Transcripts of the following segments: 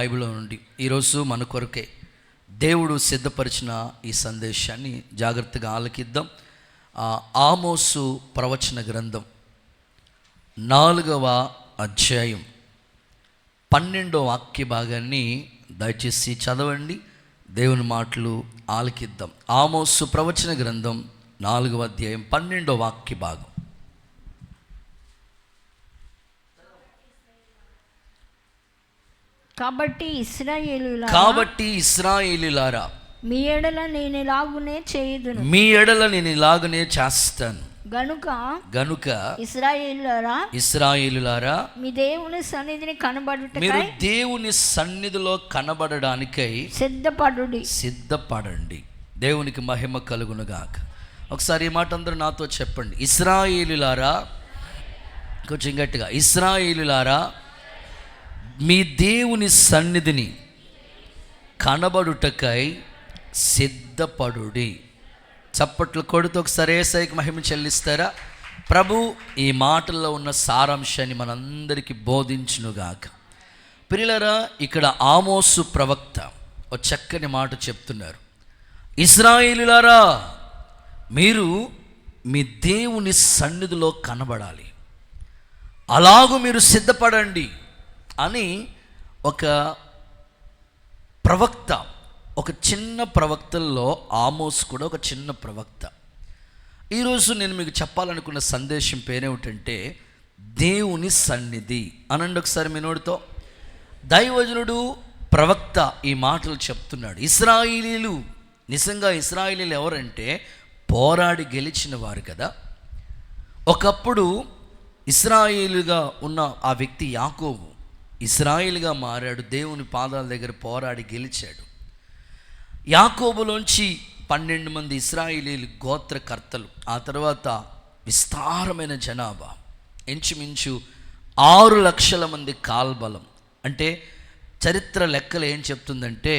బైబిల్లో నుండి ఈరోజు మన కొరకే దేవుడు సిద్ధపరిచిన ఈ సందేశాన్ని జాగ్రత్తగా ఆలకిద్దాం. ఆమోసు ప్రవచన గ్రంథం 4వ అధ్యాయం 12వ వాక్య భాగాన్ని దయచేసి చదవండి. దేవుని మాటలు ఆలకిద్దాం. ఆమోసు ప్రవచన గ్రంథం 4వ అధ్యాయం 12వ వాక్య భాగం. కాబట్టి ఇశ్రాయేలీయులారా, మీ ఎడల నేను ఇలాగునే చేయుదును, మీ ఎడల నేను ఇలాగునే చేస్తాను గనుక ఇశ్రాయేలీయులారా, మీ దేవుని సన్నిధిని కనబడుటకై, మీరు దేవుని సన్నిధిలో కనబడడానికై సిద్ధపడండి. దేవునికి మహిమ కలుగును గాక. ఒకసారి ఈ మాట అందరూ నాతో చెప్పండి. ఇశ్రాయేలీయులారా, కొంచెం గట్టిగా, ఇశ్రాయేలీయులారా, మీ దేవుని సన్నిధిని కనబడుటకై సిద్ధపడుడి. చప్పట్లు కొడుతూ ఒకసారి యేసయ్యకి మహిమ చెల్లిస్తారా? ప్రభు ఈ మాటల్లో ఉన్న సారాంశాన్ని మనందరికీ బోధించునుగాక. ప్రియులారా, ఇక్కడ ఆమోసు ప్రవక్త ఒక చక్కని మాట చెప్తున్నారు. ఇశ్రాయేలీయులారా, మీరు మీ దేవుని సన్నిధిలో కనబడాలి, అలాగూ మీరు సిద్ధపడండి అని ఒక ప్రవక్త, ఒక చిన్న ప్రవక్తల్లో ఆమోస్ కూడా ఒక చిన్న ప్రవక్త. ఈరోజు నేను మీకు చెప్పాలనుకున్న సందేశం పేరేమిటంటే దేవుని సన్నిధి అనండి. ఒకసారి మీ నోటితో. దైవజనుడు ప్రవక్త ఈ మాటలు చెప్తున్నాడు. ఇశ్రాయేలీయులు, నిజంగా ఇశ్రాయేలీయులు ఎవరంటే పోరాడి గెలిచిన వారు కదా. ఒకప్పుడు ఇశ్రాయేలుగా ఉన్న ఆ వ్యక్తి యాకోబు ఇశ్రాయేలుగా మారాడు. దేవుని పాదాల దగ్గర పోరాడి గెలిచాడు. యాకోబులోంచి 12 మంది ఇశ్రాయేలీయులు గోత్రకర్తలు, ఆ తర్వాత విస్తారమైన జనాభా, ఇంచుమించు 6 లక్షల మంది కాల్బలం. అంటే చరిత్ర లెక్కలు ఏం చెప్తుందంటే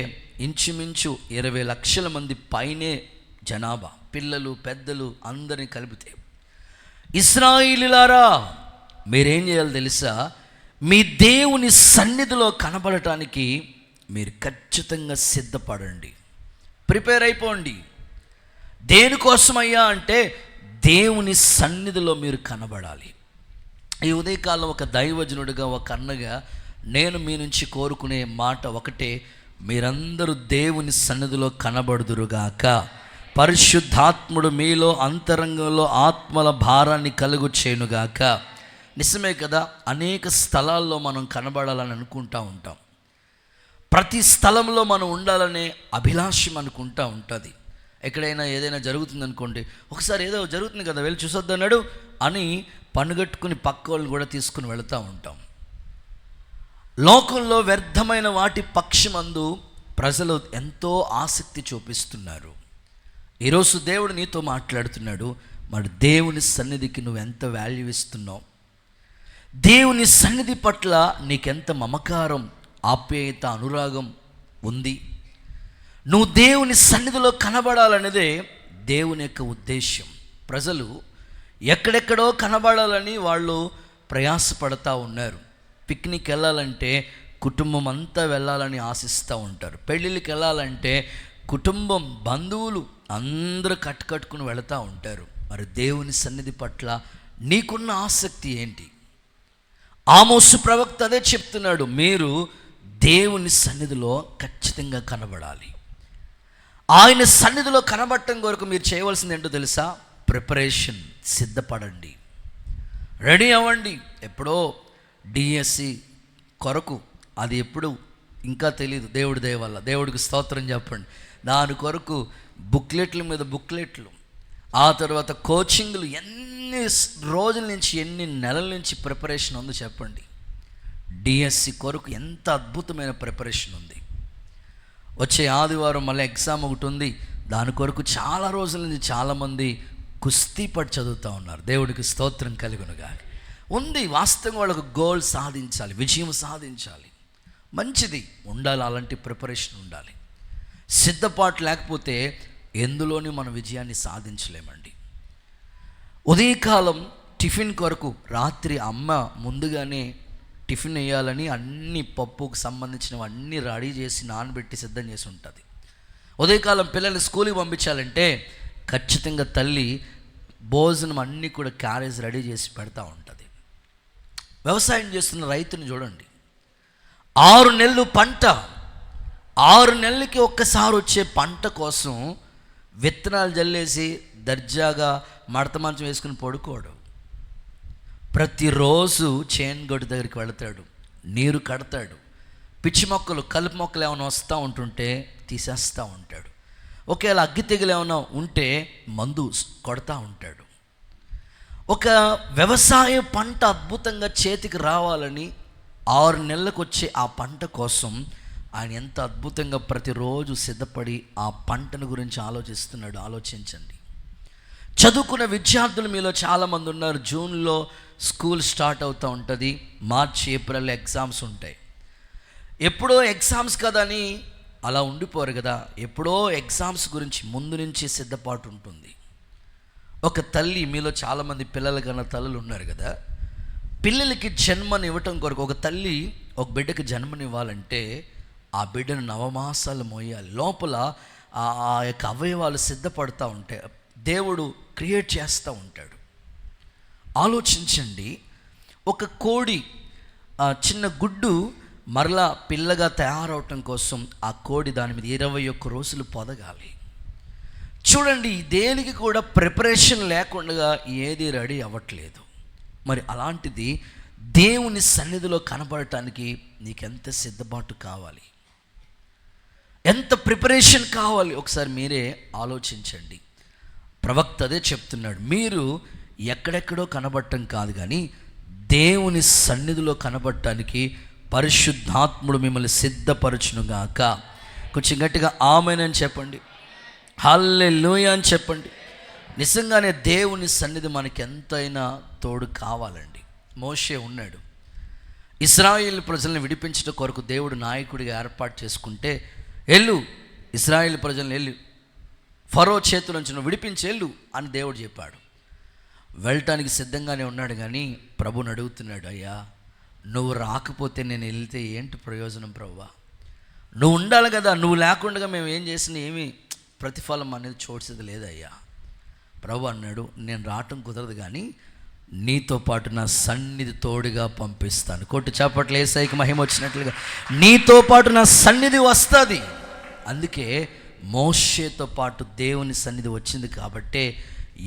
ఇంచుమించు 20 లక్షల మంది పైనే జనాభా, పిల్లలు పెద్దలు అందరినీ కలిపితే. ఇశ్రాయేలీయులారా, మీరేం చేయాలో తెలుసా? మీ దేవుని సన్నిధిలో కనబడటానికి మీరు ఖచ్చితంగా సిద్ధపడండి, ప్రిపేర్ అయిపోండి. దేనికోసమయ్యా అంటే దేవుని సన్నిధిలో మీరు కనబడాలి. ఈ ఉదయకాలం ఒక దైవజనుడిగా, ఒక అన్నగా నేను మీ నుంచి కోరుకునే మాట ఒకటే, మీరందరూ దేవుని సన్నిధిలో కనబడుదురుగాక. పరిశుద్ధాత్ముడు మీలో అంతరంగంలో ఆత్మల భారాన్ని కలుగు చేయునుగాక. నిజమే కదా, అనేక స్థలాల్లో మనం కనబడాలని అనుకుంటూ ఉంటాం. ప్రతి స్థలంలో మనం ఉండాలనే అభిలాషం అనుకుంటూ ఉంటుంది. ఎక్కడైనా ఏదైనా జరుగుతుందనుకోండి, ఒకసారి ఏదో జరుగుతుంది కదా, వెళ్ళి చూసొద్దన్నాడు అని పనుగట్టుకుని పక్క వాళ్ళు కూడా తీసుకుని వెళుతూ ఉంటాం. లోకంలో వ్యర్థమైన వాటి పక్షమందు ప్రజలు ఎంతో ఆసక్తి చూపిస్తున్నారు. ఈరోజు దేవుడు నీతో మాట్లాడుతున్నాడు. మరి దేవుని సన్నిధికి నువ్వు ఎంత వాల్యూ ఇస్తున్నావు? దేవుని సన్నిధి పట్ల నీకెంత మమకారం, ఆప్యాయత, అనురాగం ఉంది? నువ్వు దేవుని సన్నిధిలో కనబడాలనేదే దేవుని యొక్క ఉద్దేశం. ప్రజలు ఎక్కడెక్కడో కనబడాలని వాళ్ళు ప్రయాసపడతా ఉన్నారు. పిక్నిక్ వెళ్ళాలంటే కుటుంబం అంతా వెళ్ళాలని ఆశిస్తూ ఉంటారు. పెళ్ళిళ్ళకి వెళ్ళాలంటే కుటుంబం, బంధువులు అందరూ కట్టుకుని వెళుతూ ఉంటారు. మరి దేవుని సన్నిధి పట్ల నీకున్న ఆసక్తి ఏంటి? ఆమోసు ప్రవక్త అదే చెప్తున్నాడు. మీరు దేవుని సన్నిధిలో ఖచ్చితంగా కనబడాలి. ఆయన సన్నిధిలో కనబడటం కొరకు మీరు చేయవలసింది ఏంటో తెలుసా? ప్రిపరేషన్, సిద్ధపడండి, రెడీ అవ్వండి. ఎప్పుడో డిఎస్సి కొరకు, అది ఎప్పుడు ఇంకా తెలియదు, దేవుడి దయ వల్ల. దేవుడికి స్తోత్రం చెప్పండి. దాని కొరకు బుక్లెట్ల మీద బుక్లెట్లు, ఆ తర్వాత కోచింగ్లు, ఎన్ని రోజుల నుంచి, ఎన్ని నెలల నుంచి ప్రిపరేషన్ ఉందో చెప్పండి. డిఎస్సి కొరకు ఎంత అద్భుతమైన ప్రిపరేషన్ ఉంది. వచ్చే ఆదివారం మళ్ళీ ఎగ్జామ్ ఒకటి ఉంది. దాని కొరకు చాలా రోజుల నుంచి చాలామంది కుస్తీ పడి చదువుతూ ఉన్నారు. దేవుడికి స్తోత్రం కలుగునుగా. ఉంది, వాస్తవంగా వాళ్ళకు గోల్ సాధించాలి, విజయం సాధించాలి. మంచిది, ఉండాలి, అలాంటి ప్రిపరేషన్ ఉండాలి. సిద్ధపాటు లేకపోతే ఎందులోని మన విజయాన్ని సాధించలేమండి. ఉదయకాలం టిఫిన్ కొరకు రాత్రి అమ్మ ముందుగానే టిఫిన్ వేయాలని అన్ని పప్పుకు సంబంధించినవి అన్నీ రెడీ చేసి నానబెట్టి సిద్ధం చేసి ఉంటుంది. ఉదయకాలం పిల్లల్ని స్కూల్కి పంపించాలంటే ఖచ్చితంగా తల్లి భోజనం అన్నీ కూడా క్యారేజ్ రెడీ చేసి పెడతా ఉంటుంది. వ్యవసాయం చేస్తున్న రైతుని చూడండి, 6 నెలలు పంట, 6 నెలలకి ఒక్కసారి వచ్చే పంట కోసం విత్తనాలు జల్లేసి దర్జాగా మడత మంచం వేసుకుని పడుకోడు. ప్రతిరోజు చేను గొడ్డు దగ్గరికి వెళతాడు, నీరు కడతాడు, పిచ్చి మొక్కలు కలుపు మొక్కలు ఏమైనా వస్తూ ఉంటుంటే తీసేస్తూ ఉంటాడు. ఒకవేళ అగ్గి తెగులు ఏమైనా ఉంటే మందు కొడతా ఉంటాడు. ఒక వ్యవసాయ పంట అద్భుతంగా చేతికి రావాలని 6 నెలలకు వచ్చే ఆ పంట కోసం ఆయన ఎంత అద్భుతంగా ప్రతిరోజు సిద్ధపడి ఆ పంటను గురించి ఆలోచిస్తున్నాడు. ఆలోచించండి. చదువుకున్న విద్యార్థులు మీలో చాలామంది ఉన్నారు. జూన్లో స్కూల్ స్టార్ట్ అవుతూ ఉంటుంది, మార్చి ఏప్రిల్లో ఎగ్జామ్స్ ఉంటాయి. ఎప్పుడో ఎగ్జామ్స్ కదా అని అలా ఉండిపోరు కదా, ఎప్పుడో ఎగ్జామ్స్ గురించి ముందు నుంచి సిద్ధపాటు ఉంటుంది. ఒక తల్లి, మీలో చాలామంది పిల్లలు కన్నా తల్లులు ఉన్నారు కదా, పిల్లలకి జన్మనివ్వటం కొరకు ఒక తల్లి ఒక బిడ్డకి జన్మనివ్వాలంటే ఆ బిడ్డను 9 మాసాలు మోయాలి. లోపల ఆ యొక్క అవయవాలు సిద్ధపడుతూ ఉంటాయి, దేవుడు క్రియేట్ చేస్తూ ఉంటాడు. ఆలోచించండి, ఒక కోడి చిన్న గుడ్డు మరలా పిల్లగా తయారవటం కోసం ఆ కోడి దాని మీద 21 రోజులు పొదగాలి. చూడండి, దేనికి కూడా ప్రిపరేషన్ లేకుండా ఏది రెడీ అవ్వట్లేదు. మరి అలాంటిది దేవుని సన్నిధిలో కనబడటానికి నీకెంత సిద్ధపాటు కావాలి, ఎంత ప్రిపరేషన్ కావాలి, ఒకసారి మీరే ఆలోచించండి. ప్రవక్త అదే చెప్తున్నాడు, మీరు ఎక్కడెక్కడో కనబడటం కాదు కానీ దేవుని సన్నిధిలో కనబడటానికి పరిశుద్ధాత్ముడు మిమ్మల్ని సిద్ధపరచునుగాక. కొంచెం గట్టిగా ఆమేన్ అని చెప్పండి, హల్లెలూయా అని చెప్పండి. నిజంగానే దేవుని సన్నిధి మనకి ఎంతైనా తోడు కావాలండి. మోషే ఉన్నాడు, ఇశ్రాయేలు ప్రజలను విడిపించడం కొరకు దేవుడు నాయకుడిగా ఏర్పాటు చేసుకుంటే, వెళ్ళు ఇశ్రాయేలు ప్రజలను వెళ్ళు, ఫరో చేతుల నుంచి నువ్వు విడిపించి వెళ్ళు అని దేవుడు చెప్పాడు. వెళ్ళటానికి సిద్ధంగానే ఉన్నాడు కానీ ప్రభుని అడుగుతున్నాడు, అయ్యా నువ్వు రాకపోతే నేను వెళ్తే ఏంటి ప్రయోజనం ప్రభువా, నువ్వు ఉండాలి కదా, నువ్వు లేకుండా మేము ఏం చేసినా ఏమీ ప్రతిఫలం అనేది చూసేది లేదయ్యా. ప్రభు అన్నాడు, నేను రావటం కుదరదు కానీ నీతో పాటు నా సన్నిధి తోడుగా పంపిస్తాను. కొట్టు చప్పట్లు యేసయ్యకి మహిమ వచ్చినట్లుగా నీతో పాటు నా సన్నిధి వస్తుంది. అందుకే మోషేతో పాటు దేవుని సన్నిధి వచ్చింది కాబట్టే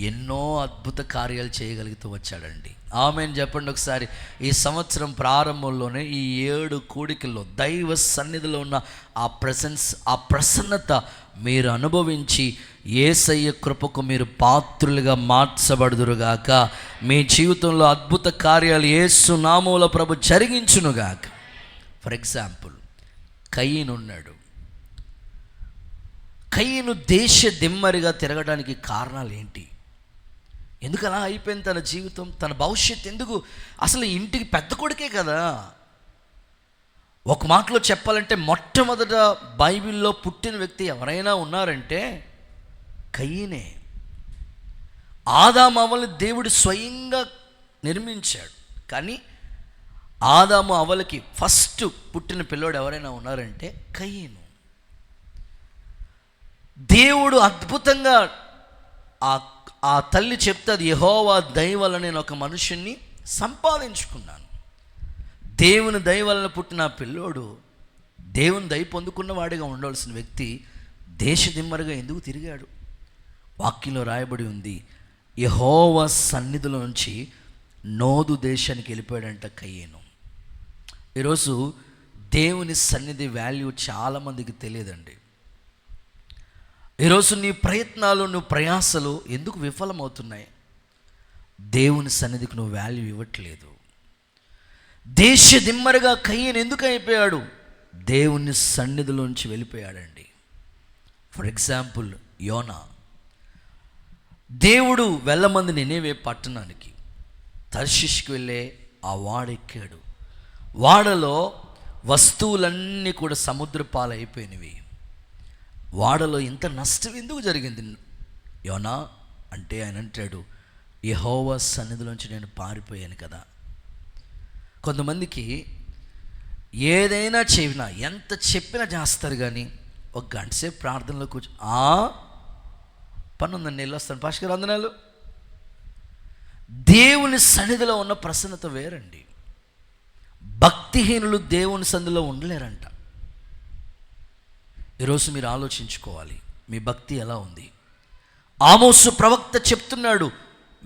ఎన్నో అద్భుత కార్యాలు చేయగలుగుతూ వచ్చాడండి. ఆమేన్ చెప్పండి ఒకసారి. ఈ సంవత్సరం ప్రారంభంలోనే ఈ 7 కూడికల్లో దైవ సన్నిధిలో ఉన్న ఆ ప్రెసెన్స్, ఆ ప్రసన్నత మీరు అనుభవించి యేసయ్య కృపకు మీరు పాత్రులుగా మార్చబడుదురుగాక. మీ జీవితంలో అద్భుత కార్యాలు యేసు నామములో ప్రభు జరిగించునుగాక. ఫర్ ఎగ్జాంపుల్, కయీను ఉన్నాడు. కయీను దేశ దిమ్మరిగా తిరగడానికి కారణాలు ఏంటి? ఎందుకు అలా అయిపోయింది తన జీవితం, తన భవిష్యత్తు ఎందుకు? అసలు ఇంటికి పెద్ద కొడుకే కదా. ఒక మాటలో చెప్పాలంటే మొట్టమొదట బైబిల్లో పుట్టిన వ్యక్తి ఎవరైనా ఉన్నారంటే కయీనే. ఆదాము అవ్వలు దేవుడు స్వయంగా నిర్మించాడు, కానీ ఆదాము అవ్వలకి ఫస్ట్ పుట్టిన పిల్లోడు ఎవరైనా ఉన్నారంటే కయీను. దేవుడు అద్భుతంగా ఆ తల్లి చెప్తుంది, యెహోవా దయ వలన నేను ఒక మనుషుణ్ణి సంపాదించుకున్నాను. దేవుని దయ వలన పుట్టిన పిల్లోడు దేవుని దయ పొందుకున్న వాడిగా ఉండవలసిన వ్యక్తి దేశ దిమ్మరుగా ఎందుకు తిరిగాడు? వాక్యంలో రాయబడి ఉంది, యెహోవా సన్నిధిలో నుంచి నోదు దేశానికి వెళ్ళిపోయాడంట కయీను. ఈరోజు దేవుని సన్నిధి వాల్యూ చాలామందికి తెలియదండి. ఈరోజు నీ ప్రయత్నాలు, నువ్వు ప్రయాసలు ఎందుకు విఫలమవుతున్నాయి? దేవుని సన్నిధికి నువ్వు వాల్యూ ఇవ్వట్లేదు. దేశ దిమ్మరుగా కయీను ఎందుకు అయిపోయాడు? దేవుని సన్నిధిలోంచి వెళ్ళిపోయాడండి. ఫర్ ఎగ్జాంపుల్, యోనా. దేవుడు వెళ్ళమంది నినేవే పట్టణానికి, తర్షీష్కి వెళ్ళే ఆ వాడెక్కాడు. వాడలో వస్తువులన్నీ కూడా సముద్ర పాలైపోయినవి. వాడలో ఇంత నష్టం ఎందుకు జరిగింది యోనా అంటే, ఆయన అంటాడు, యెహోవా సన్నిధిలోంచి నేను పారిపోయాను కదా. కొంతమందికి ఏదైనా చెప్పినా, ఎంత చెప్పినా చేస్తారు, కానీ ఒక గంట సేపు ప్రార్థనలో కూర్చో పని ఉందండి, వెళ్ళొస్తాను పాస్టర్ గారు వందనాలు. దేవుని సన్నిధిలో ఉన్న ప్రసన్నత వేరండి. భక్తిహీనులు దేవుని సన్నిధిలో ఉండలేరంట. ఈరోజు మీరు ఆలోచించుకోవాలి, మీ భక్తి ఎలా ఉంది. ఆమోసు ప్రవక్త చెప్తున్నాడు,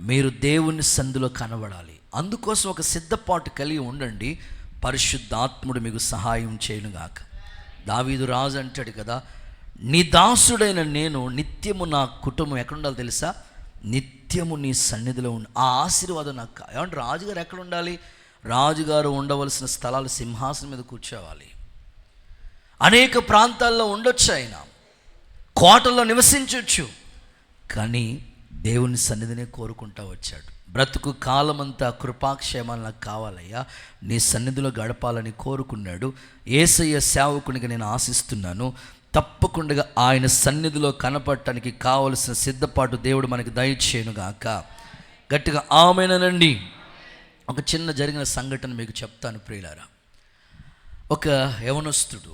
మీరు దేవుని సన్నిధిలో కనబడాలి. అందుకోసం ఒక సిద్ధపాటు కలిగి ఉండండి, పరిశుద్ధాత్ముడు మీకు సహాయం చేయనుగాక. దావీదు రాజు అంటాడు కదా, నీ దాసుడైన నేను నిత్యము నా కుటుంబం ఎక్కడ ఉండాలో తెలుసా? నిత్యము నీ సన్నిధిలో ఉండి. ఆ ఆశీర్వాదం నాకు ఏమంటే, రాజుగారు ఎక్కడ ఉండాలి? రాజుగారు ఉండవలసిన స్థలాలు సింహాసనం మీద కూర్చోవాలి. అనేక ప్రాంతాల్లో ఉండొచ్చు, ఆయన కోటల్లో నివసించవచ్చు, కానీ దేవుని సన్నిధినే కోరుకుంటా వచ్చాడు. బ్రతుకు కాలమంతా కృపాక్షేమాలు నాకు కావాలయ్యా, నీ సన్నిధిలో గడపాలని కోరుకున్నాడు. యేసయ్య సేవకునిగా నేను ఆశిస్తున్నాను, తప్పకుండా ఆయన సన్నిధిలో కనపడటానికి కావలసిన సిద్ధపాటు దేవుడు మనకి దయచేయునుగాక. గట్టిగా ఆమేనండి. ఒక చిన్న జరిగిన సంఘటన మీకు చెప్తాను ప్రియులారా. ఒక యవనస్తులు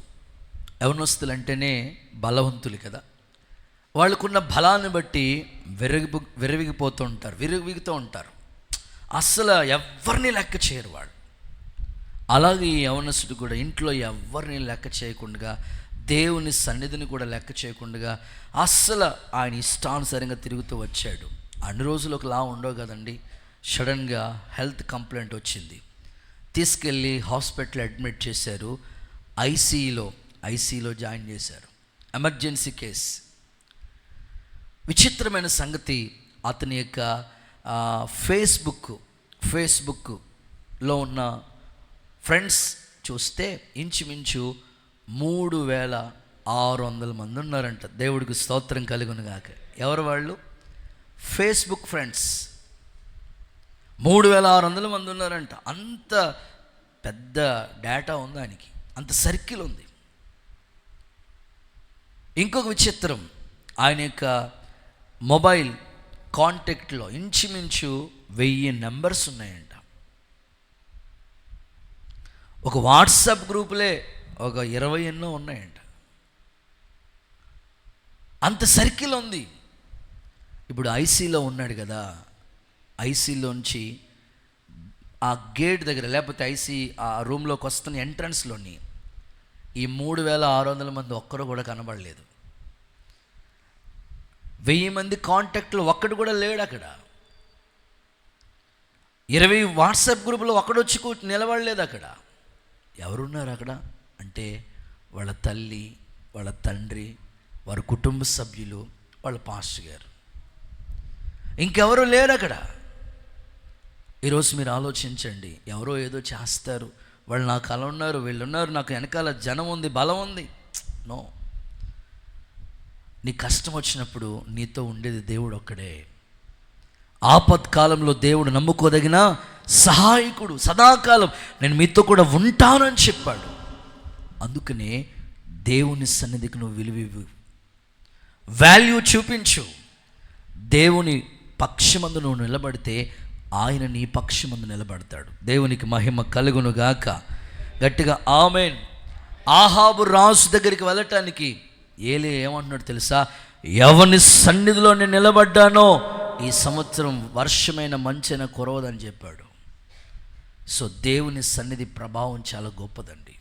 అంటేనే బలవంతులు కదా, వాళ్ళకున్న బలాన్ని బట్టి విరవిగిపోతూ ఉంటారు, అస్సలు ఎవరిని లెక్క చేయరు వాళ్ళు. అలాగే ఈ యవనస్తుడు కూడా ఇంట్లో ఎవరిని లెక్క చేయకుండా, దేవుని సన్నిధిని కూడా లెక్క చేయకుండా అస్సలు ఆయన ఇష్టానుసారంగా తిరుగుతూ వచ్చాడు. అన్ని రోజులు ఒకలా ఉండవు కదండి. సడన్గా హెల్త్ కంప్లైంట్ వచ్చింది, తీసుకెళ్ళి హాస్పిటల్ అడ్మిట్ చేశారు. ఐసీలో జాయిన్ చేశారు, ఎమర్జెన్సీ కేస్. విచిత్రమైన సంగతి, అతని యొక్క ఫేస్బుక్లో ఉన్న ఫ్రెండ్స్ చూస్తే ఇంచుమించు 3600 మంది ఉన్నారంట. దేవుడికి స్తోత్రం కలుగునుగాక. ఎవరు వాళ్ళు? ఫేస్బుక్ ఫ్రెండ్స్ 3600 మంది ఉన్నారంట. అంత పెద్ద డేటా ఉంది ఆయనకి, అంత సర్కిల్ ఉంది. ఇంకొక విచిత్రం, ఆయన యొక్క మొబైల్ కాంటాక్ట్లో ఇంచుమించు 1000 నెంబర్స్ ఉన్నాయంట. ఒక వాట్సాప్ గ్రూపులే ఒక 20 ఎన్నో ఉన్నాయంట. అంత సర్కిల్ ఉంది. ఇప్పుడు ఐసీలో ఉన్నాడు కదా, ఐసీలోంచి ఆ గేట్ దగ్గర, లేకపోతే ఐసీ ఆ రూమ్లోకి వస్తున్న ఎంట్రన్స్లోని ఈ 3600 మంది ఒక్కరు కూడా కనబడలేదు. 1000 మంది కాంటాక్ట్లో ఒక్కడు కూడా లేడు అక్కడ. 20 వాట్సాప్ గ్రూపులో ఒక్కడొచ్చి నిలబడలేదు అక్కడ. ఎవరున్నారు అక్కడ అంటే, వాళ్ళ తల్లి, వాళ్ళ తండ్రి, వారి కుటుంబ సభ్యులు, వాళ్ళ పాస్టర్ గారు, ఇంకెవరూ లేరు అక్కడ. ఈరోజు మీరు ఆలోచించండి, ఎవరో ఏదో చేస్తారు, వాళ్ళు నాకు అలా ఉన్నారు, వీళ్ళు ఉన్నారు, నాకు వెనకాల జనం ఉంది, బలం ఉంది. నో, నీ కష్టం వచ్చినప్పుడు నీతో ఉండేది దేవుడు ఒక్కడే. ఆపత్కాలంలో దేవుడు నమ్ముకోదగిన సహాయకుడు, సదాకాలం నేను మీతో కూడా ఉంటాను అని చెప్పాడు. అందుకనే దేవుని సన్నిధికి నువ్వు విలువ, వాల్యూ చూపించు. దేవుని పక్షమందు నువ్వు నిలబడితే ఆయన నీ పక్షమందు నిలబడతాడు. దేవునికి మహిమ కలుగునుగాక. గట్టిగా ఆమేన్. ఆహాబు రాజు దగ్గరికి వెళ్ళటానికి ఏలీ ఏమంటున్నాడు తెలుసా? ఎవని సన్నిధిలో నేను నిలబడ్డానో ఈ సంవత్సరం వర్షమైన మంచైనా కురవదని చెప్పాడు. సో దేవుని సన్నిధి ప్రభావం చాలా గొప్పదండి.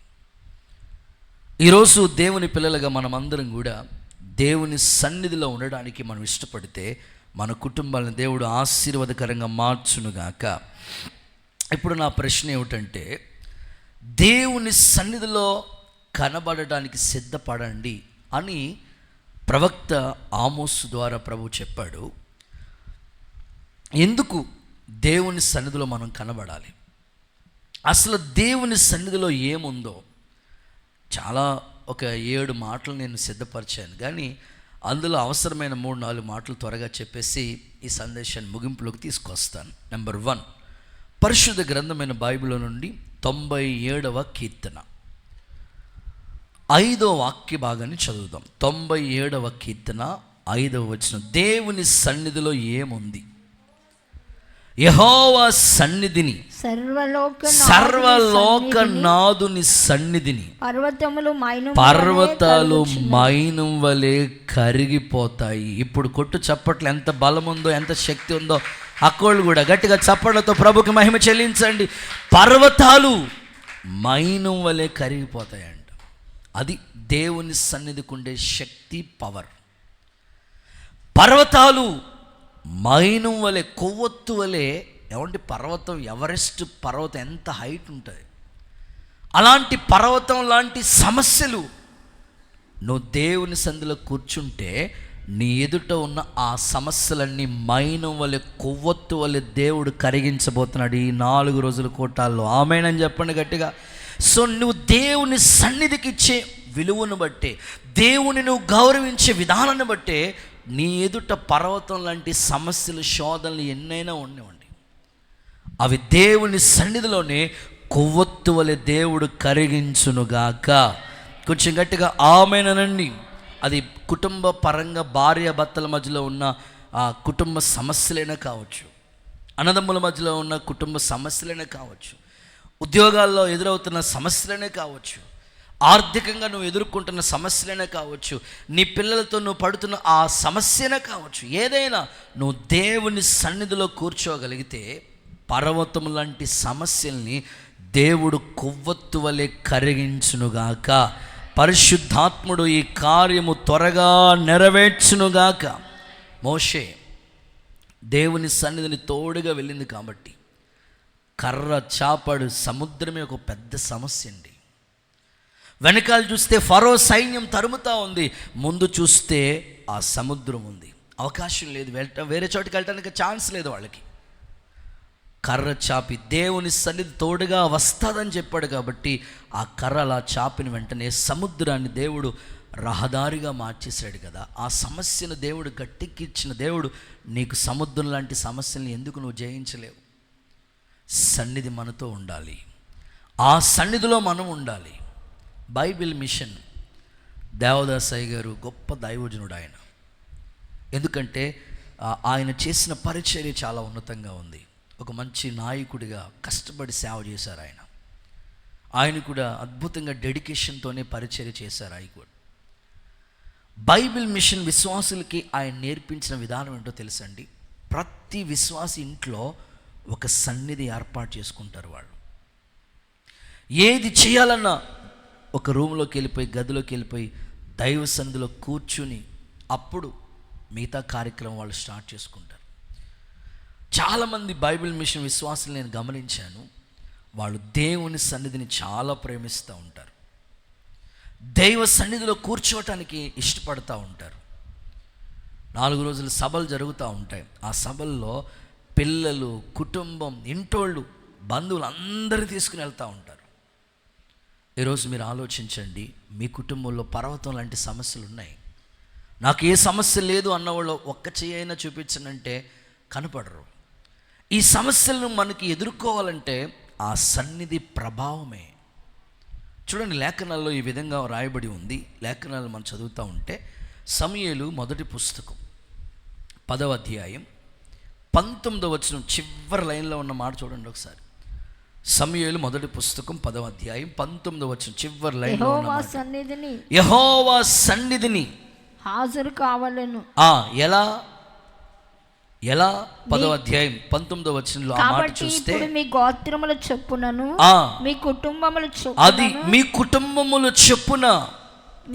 ఈరోజు దేవుని పిల్లలుగా మనమందరం కూడా దేవుని సన్నిధిలో ఉండడానికి మనం ఇష్టపడితే మన కుటుంబాలను దేవుడు ఆశీర్వాదకరంగా మార్చునుగాక. ఇప్పుడు నా ప్రశ్న ఏమిటంటే, దేవుని సన్నిధిలో కనబడడానికి సిద్ధపడండి అని ప్రవక్త ఆమోసు ద్వారా ప్రభు చెప్పాడు. ఎందుకు దేవుని సన్నిధిలో మనం కనబడాలి? అసలు దేవుని సన్నిధిలో ఏముందో చాలా ఒక 7 మాటలు నేను సిద్ధపరిచాను, కానీ అందులో అవసరమైన 3-4 మాటలు త్వరగా చెప్పేసి ఈ సందేశాన్ని ముగింపులోకి తీసుకొస్తాను. నెంబర్ 1, పరిశుద్ధ గ్రంథమైన బైబిల్ నుండి 97వ కీర్తన 5వ వాక్య భాగాన్ని చదువుదాం. 97వ కీర్తన 5వ వచనం. దేవుని సన్నిధిలో ఏముంది? యెహోవా సన్నిధిని, సర్వలోక నాదుని సన్నిధిని పర్వతాలు మైనం వలె కరిగిపోతాయి. ఇప్పుడు కొట్టు చప్పట్లు ఎంత బలం ఉందో, ఎంత శక్తి ఉందో. అక్కోళ్ళు కూడా గట్టిగా చప్పట్లతో ప్రభుకి మహిమ చెల్లించండి. పర్వతాలు మైనం వలె కరిగిపోతాయంట. అది దేవుని సన్నిధికి ఉండే శక్తి, పవర్. పర్వతాలు మైనం వలె, కొవ్వొత్తు వలె. ఏమంటే పర్వతం, ఎవరెస్ట్ పర్వతం ఎంత హైట్ ఉంటుంది, అలాంటి పర్వతం లాంటి సమస్యలు నువ్వు దేవుని సన్నిధిలో కూర్చుంటే నీ ఎదుట ఉన్న ఆ సమస్యలన్నీ మైనం వలె, కొవ్వొత్తు వలె దేవుడు కరిగించబోతున్నాడు ఈ 4 రోజుల కూటాల్లో. ఆమేనని చెప్పండి గట్టిగా. సో నువ్వు దేవుని సన్నిధికి ఇచ్చే విలువను బట్టే, దేవుని నువ్వు గౌరవించే విధానాన్ని బట్టే నీ ఎదుట పర్వతం లాంటి సమస్యలు, శోధనలు ఎన్నైనా ఉండేవండి, అవి దేవుని సన్నిధిలోనే కొవ్వొత్తు వలె దేవుడు కరిగించునుగాక. కొంచెం గట్టిగా ఆమేనండి. అది కుటుంబ పరంగా భార్య భర్తల మధ్యలో ఉన్న ఆ కుటుంబ సమస్యలైనా కావచ్చు, అన్నదమ్ముల మధ్యలో ఉన్న కుటుంబ సమస్యలైనా కావచ్చు, ఉద్యోగాల్లో ఎదురవుతున్న సమస్యలైనా కావచ్చు, ఆర్థికంగా నువ్వు ఎదుర్కొంటున్న సమస్యలైనా కావచ్చు, నీ పిల్లలతో నువ్వు పడుతున్న ఆ సమస్యనే కావచ్చు. ఏదైనా నువ్వు దేవుని సన్నిధిలో కూర్చోగలిగితే పర్వతం లాంటి సమస్యల్ని దేవుడు కొవ్వొత్తు వలె కరిగించునుగాక. పరిశుద్ధాత్ముడు ఈ కార్యము త్వరగా నెరవేర్చునుగాక. మోషే దేవుని సన్నిధిని తోడుగా వెళ్ళింది కాబట్టి కర్ర చాపడు సముద్రమే ఒక పెద్ద సమస్య అండి. వెనకాల చూస్తే ఫరో సైన్యం తరుముతా ఉంది, ముందు చూస్తే ఆ సముద్రం ఉంది. అవకాశం లేదు, వేరే చోటుకి వెళ్ళటానికి ఛాన్స్ లేదు వాళ్ళకి. కర్ర చాపి దేవుని సన్నిధి తోడుగా వస్తుందని చెప్పాడు కాబట్టి ఆ కర్ర అలా చాపిన వెంటనే సముద్రాన్ని దేవుడు రహదారిగా మార్చేశాడు కదా. ఆ సమస్యను దేవుడు గట్టెక్కించిన దేవుడు నీకు సముద్రం లాంటి సమస్యల్ని ఎందుకు నువ్వు జయించలేవు? సన్నిధి మనతో ఉండాలి, ఆ సన్నిధిలో మనం ఉండాలి. బైబిల్ మిషన్ దేవదాసయ్య గారు గొప్ప దైవజనుడు ఆయన. ఎందుకంటే ఆయన చేసిన పరిచర్య చాలా ఉన్నతంగా ఉంది. ఒక మంచి నాయకుడిగా కష్టపడి సేవ చేశారు ఆయన. ఆయన కూడా అద్భుతంగా డెడికేషన్తోనే పరిచర్య చేశారు. ఆయన కూడా బైబిల్ మిషన్ విశ్వాసులకి ఆయన నేర్పించిన విధానం ఏంటో తెలుసండి. ప్రతి విశ్వాసి ఇంట్లో ఒక సన్నిధి ఏర్పాటు చేసుకుంటారు వాళ్ళు. ఏది చేయాలన్నా ఒక రూమ్లోకి వెళ్ళిపోయి, గదిలోకి వెళ్ళిపోయి దైవ సన్నిధిలో కూర్చుని అప్పుడు మిగతా కార్యక్రమం వాళ్ళు స్టార్ట్ చేసుకుంటారు. చాలామంది బైబిల్ మిషన్ విశ్వాసులు నేను గమనించాను, వాళ్ళు దేవుని సన్నిధిని చాలా ప్రేమిస్తూ ఉంటారు, దైవ సన్నిధిలో కూర్చోవటానికి ఇష్టపడుతూ ఉంటారు. 4 రోజుల సభలు జరుగుతూ ఉంటాయి. ఆ సభల్లో పిల్లలు, కుటుంబం, ఇంటోళ్ళు, బంధువులు అందరూ తీసుకుని వెళ్తూ ఉంటారు. ఈరోజు మీరు ఆలోచించండి, మీ కుటుంబంలో పర్వతం లాంటి సమస్యలు ఉన్నాయి. నాకు ఏ సమస్య లేదు అన్నవాళ్ళు ఒక్క చెయ్యి అయినా చూపించనంటే కనపడరు. ఈ సమస్యలను మనకి ఎదుర్కోవాలంటే ఆ సన్నిధి ప్రభావమే. చూడండి, లేఖనాల్లో ఈ విధంగా రాయబడి ఉంది. లేఖనాలు మనం చదువుతూ ఉంటే సమూయేలు మొదటి పుస్తకం 10వ అధ్యాయం 19వ వచనం చివరి లైన్లో ఉన్న మాట చూడండి ఒకసారి. సమూయేలు మొదటి పుస్తకం 10వ అధ్యాయం 19వ వచనం చివరి లైన్లో ఉన్న మాట. యెహోవా సన్నిధిని హాజరు కావాలను. ఎలా 10వ అధ్యాయం 19వ వచనంలో ఆ మాట చూస్తే మీ గోత్రముల చొప్పునను మీ కుటుంబముల చొప్పున, అది మీ కుటుంబముల చొప్పున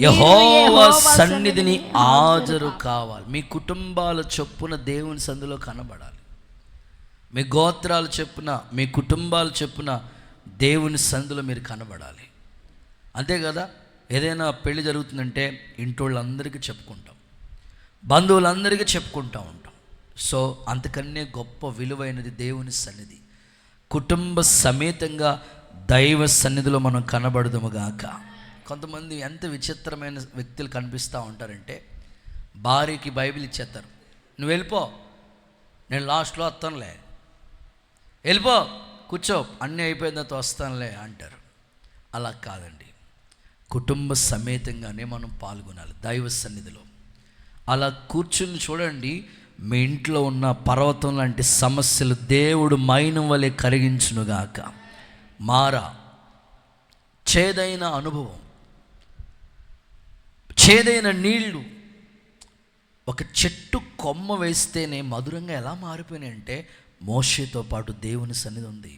యెహోవా సన్నిధిని హాజరు కావాలి. మీ కుటుంబాల చొప్పున దేవుని సన్నిధిలో కనబడాలి. మీ గోత్రాల చొప్పున, మీ కుటుంబాల చొప్పున దేవుని సన్నిధిలో మీరు కనబడాలి. అంతే కదా. ఏదైనా పెళ్లి జరుగుతుందంటే ఇంటోళ్ళందరికీ చెప్పుకుంటాం, బంధువులందరికీ చెప్పుకుంటూ ఉంటాం. సో అంతకన్నా గొప్ప విలువైనది దేవుని సన్నిధి. కుటుంబ సమేతంగా దైవ సన్నిధిలో మనం కనబడదుము గాక. కొంతమంది ఎంత విచిత్రమైన వ్యక్తులు కనిపిస్తూ ఉంటారంటే, భార్యకి బైబిల్ ఇచ్చేస్తారు, నువ్వు వెళ్ళిపో, నేను లాస్ట్లో వస్తానులే, వెళ్ళిపో, కూర్చో, అన్నీ అయిపోయిన తర్వాత వస్తానులే అంటారు. అలా కాదండి, కుటుంబ సమేతంగానే మనం పాల్గొనాలి దైవ సన్నిధిలో. అలా కూర్చుని చూడండి, మీ ఇంట్లో ఉన్న పర్వతం లాంటి సమస్యలు దేవుడు మైనం వలె కరిగించునుగాక. మారా, చేదైన అనుభవం, చేదైన నీళ్లు, ఒక చెట్టు కొమ్మ వేస్తేనే మధురంగా ఎలా మారిపోయినాయంటే మోషేతో పాటు దేవుని సన్నిధి ఉంది.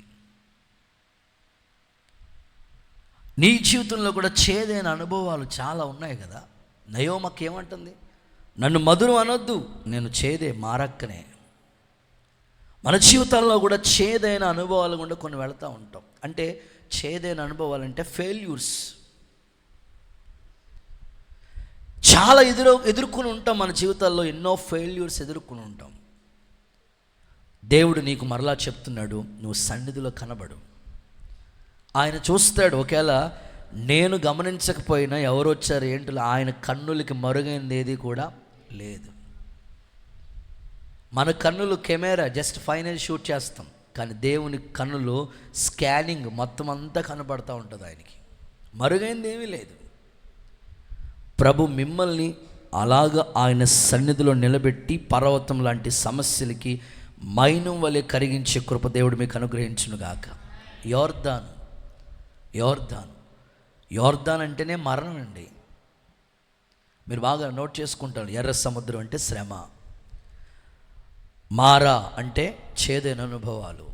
నీ జీవితంలో కూడా చేదైన అనుభవాలు చాలా ఉన్నాయి కదా. నయోమకి ఏమంటుంది? నన్ను మధురం అనొద్దు, నేను చేదే మారక్కనే. మన జీవితాల్లో కూడా చేదైన అనుభవాలు కూడా కొన్ని వెళుతూ ఉంటాం. అంటే చేదైన అనుభవాలు అంటే ఫెయిల్యూర్స్ చాలా ఎదుర్కొని ఉంటాం. మన జీవితాల్లో ఎన్నో ఫెయిల్యూర్స్ ఎదుర్కొని ఉంటాం. దేవుడు నీకు మరలా చెప్తున్నాడు, నువ్వు సన్నిధిలో కనబడు. ఆయన చూస్తాడు. ఒకవేళ నేను గమనించకపోయినా ఎవరు వచ్చారు ఏంటో ఆయన కన్నులకి మరుగైనది ఏది కూడా లేదు. మన కన్నులు కెమెరా జస్ట్ ఫైనల్ షూట్ చేస్తాం, కానీ దేవుని కన్నులు స్కానింగ్ మొత్తం అంతా కనబడుతూ ఉంటుంది. ఆయనకి మరుగైంది ఏమీ లేదు. ప్రభు మిమ్మల్ని అలాగ ఆయన సన్నిధిలో నిలబెట్టి పర్వతం లాంటి సమస్యలకి మైనం వలె కరిగించే కృప దేవుడు మీకు అనుగ్రహించునుగాక. యోర్దాన్ అంటేనే మరణం అండి. మీరు బాగా నోట్ చేసుకుంటారు. ఎర్ర సముద్రం అంటే శ్రమ, మారా అంటే చేదైన అనుభవాలు.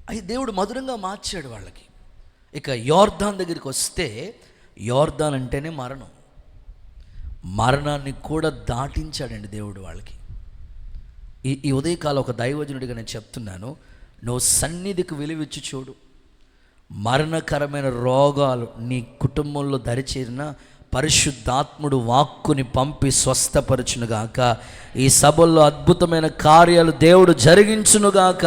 అవి దేవుడు మధురంగా మార్చాడు వాళ్ళకి. ఇక యోర్దాన్ దగ్గరికి వస్తే యోర్దాన్ అంటేనే మరణం. మరణాన్ని కూడా దాటించాడండి దేవుడు వాళ్ళకి. ఈ ఉదయకాలం ఒక దైవజనుడిగా నేను చెప్తున్నాను, నువ్వు సన్నిధికి విలువిచ్చి చూడు. మరణకరమైన రోగాలు నీ కుటుంబంలో దరిచేరిన పరిశుద్ధాత్ముడు వాక్కుని పంపి స్వస్థపరచునుగాక. ఈ సభల్లో అద్భుతమైన కార్యాలు దేవుడు జరిగించునుగాక.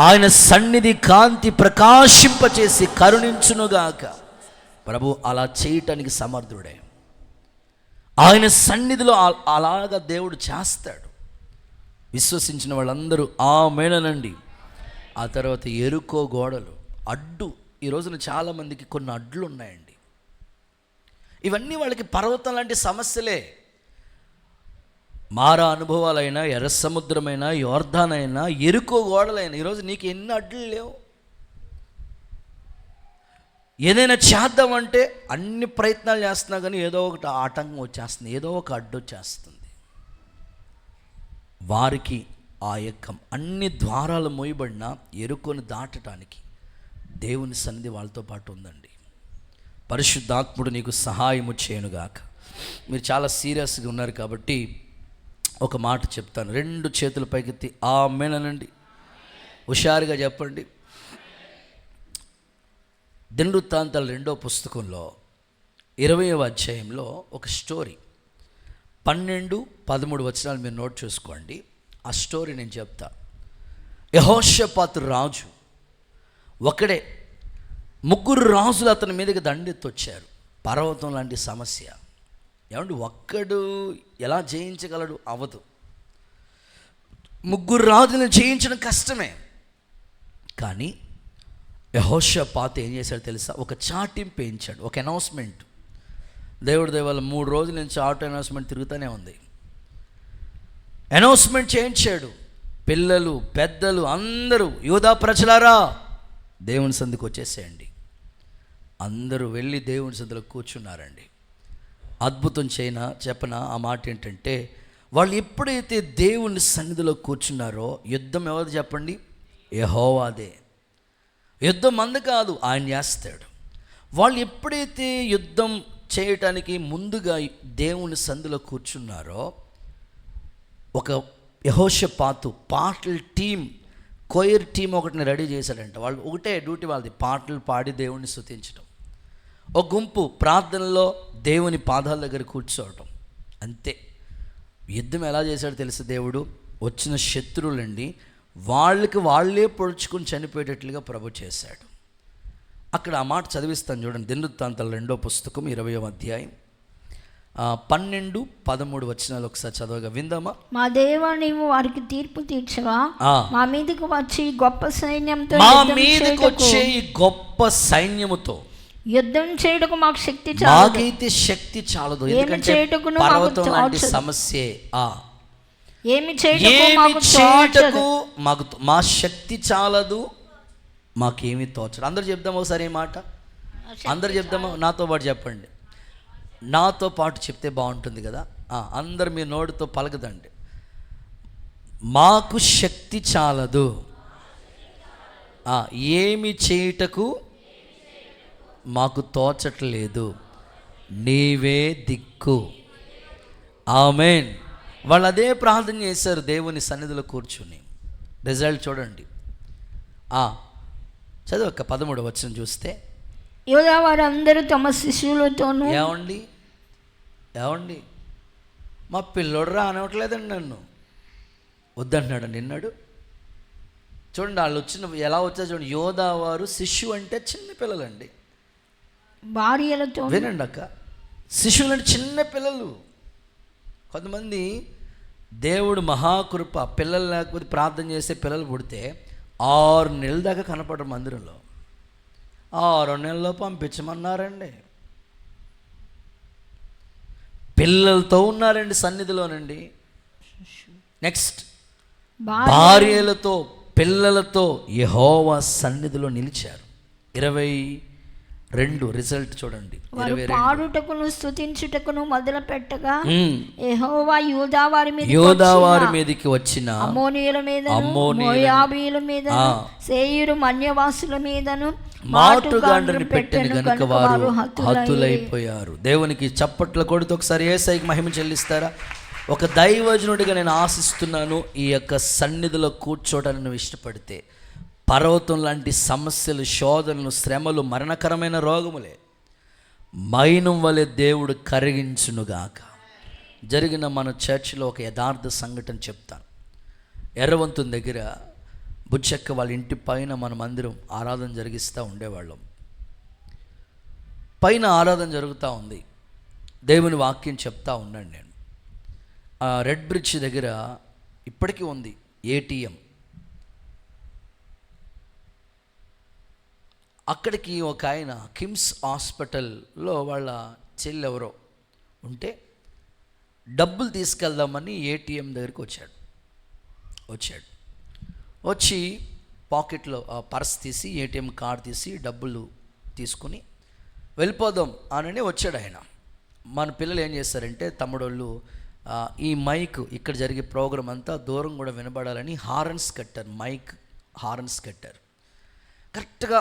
ఆయన సన్నిధి కాంతి ప్రకాశింపచేసి కరుణించునుగాక. ప్రభు అలా చేయటానికి సమర్థుడే. ఆయన సన్నిధిలో అలాగా దేవుడు చేస్తాడు. విశ్వసించిన వాళ్ళందరూ ఆమేనండి. ఆ తర్వాత ఎరుకో గోడలు, అడ్డు. ఈ రోజున చాలామందికి కొన్ని అడ్లు ఉన్నాయండి. ఇవన్నీ వాళ్ళకి పర్వతం లాంటి సమస్యలే. మారా అనుభవాలైనా, ఎర్ర సముద్రమైనా, యోర్దాన్ అయినా, ఎరుకో గోడలైనా, ఈరోజు నీకు ఎన్ని అడ్లు లేవు. ఏదైనా చేద్దామంటే అన్ని ప్రయత్నాలు చేస్తున్నా కానీ ఏదో ఒకటి ఆటంకం వచ్చేస్తుంది, ఏదో ఒక అడ్డు వచ్చేస్తుంది. వారికి ఆ యొక్క అన్ని ద్వారాలు మోయబడిన ఎరుకొని దాటడానికి దేవుని సన్నిధి వాళ్ళతో పాటు ఉందండి. పరిశుద్ధాత్ముడు నీకు సహాయము చేయనుగాక. మీరు చాలా సీరియస్గా ఉన్నారు కాబట్టి ఒక మాట చెప్తాను. 2 చేతుల పైకెత్తి ఆమేనండి. హుషారుగా చెప్పండి. దినవృత్తాంతాల 2వ పుస్తకంలో 20వ అధ్యాయంలో ఒక స్టోరీ, 12-13 వచనాలు మీరు నోట్ చేసుకోండి. ఆ స్టోరీ నేను చెప్తా. యెహోషాపాతు రాజు ఒకడే, 3 రాజులు అతని మీదకి దండెత్తొచ్చారు. పర్వతం లాంటి సమస్య. ఏమంటే ఒక్కడు ఎలా జయించగలడు? అవదు. 3 రాజులను జయించడం కష్టమే. కానీ యెహోషాపాతు ఏం చేశాడు తెలుసా? ఒక చాటింపు వేయించాడు, ఒక అనౌన్స్మెంట్. దేవుడి దేవాల 3 రోజుల నుంచి ఆటో అనౌన్స్మెంట్ తిరుగుతూనే ఉంది. అనౌన్స్మెంట్ చేయించాడు. పిల్లలు, పెద్దలు అందరూ, యూదా ప్రజలారా దేవుని సంధికి వచ్చేసేయండి. అందరూ వెళ్ళి దేవుని సంధిలో కూర్చున్నారండి. అద్భుతం చెప్పనా ఆ మాట ఏంటంటే, వాళ్ళు ఎప్పుడైతే దేవుని సన్నిధిలో కూర్చున్నారో యుద్ధం ఎవరిది చెప్పండి? యెహోవాదే. యుద్ధం మంది కాదు, ఆయన చేస్తాడు. వాళ్ళు ఎప్పుడైతే యుద్ధం చేయటానికి ముందుగా దేవుని సన్నిధిలో కూర్చున్నారో, ఒక యెహోషాపాతు పాటల టీం, కొయిర్ టీం ఒకటిని రెడీ చేశాడంట. వాళ్ళు ఒకటే డ్యూటీ వాళ్ళది, పాటలు పాడి దేవుణ్ణి స్తుతించడం. ఒక గుంపు ప్రార్థనలో దేవుని పాదాల దగ్గర కూర్చోవటం. అంతే. యుద్ధం ఎలా చేశాడో తెలుసు దేవుడు? వచ్చిన శత్రువులండి వాళ్ళకి వాళ్ళే పొడుచుకుని చనిపోయేటట్లుగా ప్రభు చేశాడు. అక్కడ ఆ మాట చదివిస్తాను చూడండి. దినవృత్తాంతాల 2వ పుస్తకం 20వ అధ్యాయం 12-13 వచనాలు ఒకసారి చదవగా విందామా? మా దేవా, నీవు వారికి తీర్పు తీర్చవా? మా మీదకు వచ్చి గొప్ప సైన్యంతో యుద్ధం చేయటకు మాకు శక్తి చాలదు. మాకైతే శక్తి చాలదు, ఎందుకంటే పర్వతం లాంటి సమస్యే. ఏమి చేయుటకు మా శక్తి చాలదు, మాకేమీ తోచదు. అందరు చెప్దాం ఒకసారి ఈ మాట, అందరు చెప్దామా? నాతో పాటు చెప్పండి, నాతో పాటు చెప్తే బాగుంటుంది కదా. అందరు మీ నోటితో పలకదండి. మాకు శక్తి చాలదు, ఏమి చేయుటకు మాకు తోచట్లేదు, నీవే దిక్కు. ఆమేన్. వాళ్ళు అదే ప్రార్థన చేశారు దేవుని సన్నిధిలో కూర్చుని. రిజల్ట్ చూడండి. చదువు ఒక 13వ వచనం చూస్తే, యూదా వారందరూ తమ శిష్యులతోనూ, ఏమండి మా పిల్లోడు రానివ్వట్లేదండి, నన్ను వద్దంటున్నాడు నిన్నాడు. చూడండి వాళ్ళు వచ్చిన ఎలా వచ్చారు చూడండి. యోధా వారు శిష్యు అంటే చిన్న పిల్లలండి, భార్యలతో. వినండి అక్క, శిష్యులు అంటే చిన్న పిల్లలు. కొంతమంది దేవుడు మహాకృప, పిల్లలు లేకపోతే ప్రార్థన చేస్తే పిల్లలు పుడితే 6 నెలల దాకా కనపడరు మందిరంలో. 6 నెలల్లో పంపించమన్నారండి. పిల్లలతో ఉన్నారండి సన్నిధిలోనండి. నెక్స్ట్, భార్యలతో పిల్లలతో యెహోవా సన్నిధిలో నిలిచారు. 22 రిజల్ట్ చూడండి. పాడుటకును స్తుతించుటకును మొదలు పెట్టగా యెహోవా యూదా వారి మీదకి వచ్చిన అమ్మోనీయుల మీదను, మోయాబీయుల మీదను, సేయీరు మన్యవాసుల మీదను మాటుగాండ్రని పెట్టెను గనుక వారు హతులైపోయారు. దేవునికి చప్పట్లు కొడుతూ ఒకసారి యేసయ్యకి మహిమ చెల్లిస్తారా? ఒక దైవజనుడిగా నేను ఆశిస్తున్నాను, ఈ యొక్క సన్నిధిలో కూర్చోవడానికి నువ్వు ఇష్టపడితే పర్వతం లాంటి సమస్యలు, శోధనలు, శ్రమలు, మరణకరమైన రోగములే మైనం వలె దేవుడు కరిగించునుగాక. జరిగిన మన చర్చిలో ఒక యథార్థ సంఘటన చెప్తాను. ఎర్రవంతుని దగ్గర బుచ్చక్క వాళ్ళ ఇంటి పైన మన మందిరం ఆరాధన జరిగిస్తూ ఉండేవాళ్ళం. పైన ఆరాధన జరుగుతూ ఉంది, దేవుని వాక్యం చెప్తా ఉన్నాను నేను. రెడ్ బ్రిడ్జ్ దగ్గర ఇప్పటికీ ఉంది ఏటీఎం. అక్కడికి ఒక ఆయన కిమ్స్ హాస్పిటల్లో వాళ్ళ చెల్లి ఎవరో ఉంటే డబ్బులు తీసుకెళ్దామని ఏటీఎం దగ్గరికి వచ్చాడు. వచ్చి పాకెట్లో పర్స్ తీసి ఏటీఎం కార్డు తీసి డబ్బులు తీసుకుని వెళ్ళిపోదాం అని వచ్చాడు ఆయన. మన పిల్లలు ఏం చేస్తారంటే, తమ్ముడోళ్ళు ఈ మైక్ ఇక్కడ జరిగే ప్రోగ్రాం అంతా దూరం కూడా వినబడాలని హార్న్స్ కట్టారు, మైక్ హార్న్స్ కట్టారు. కరెక్ట్గా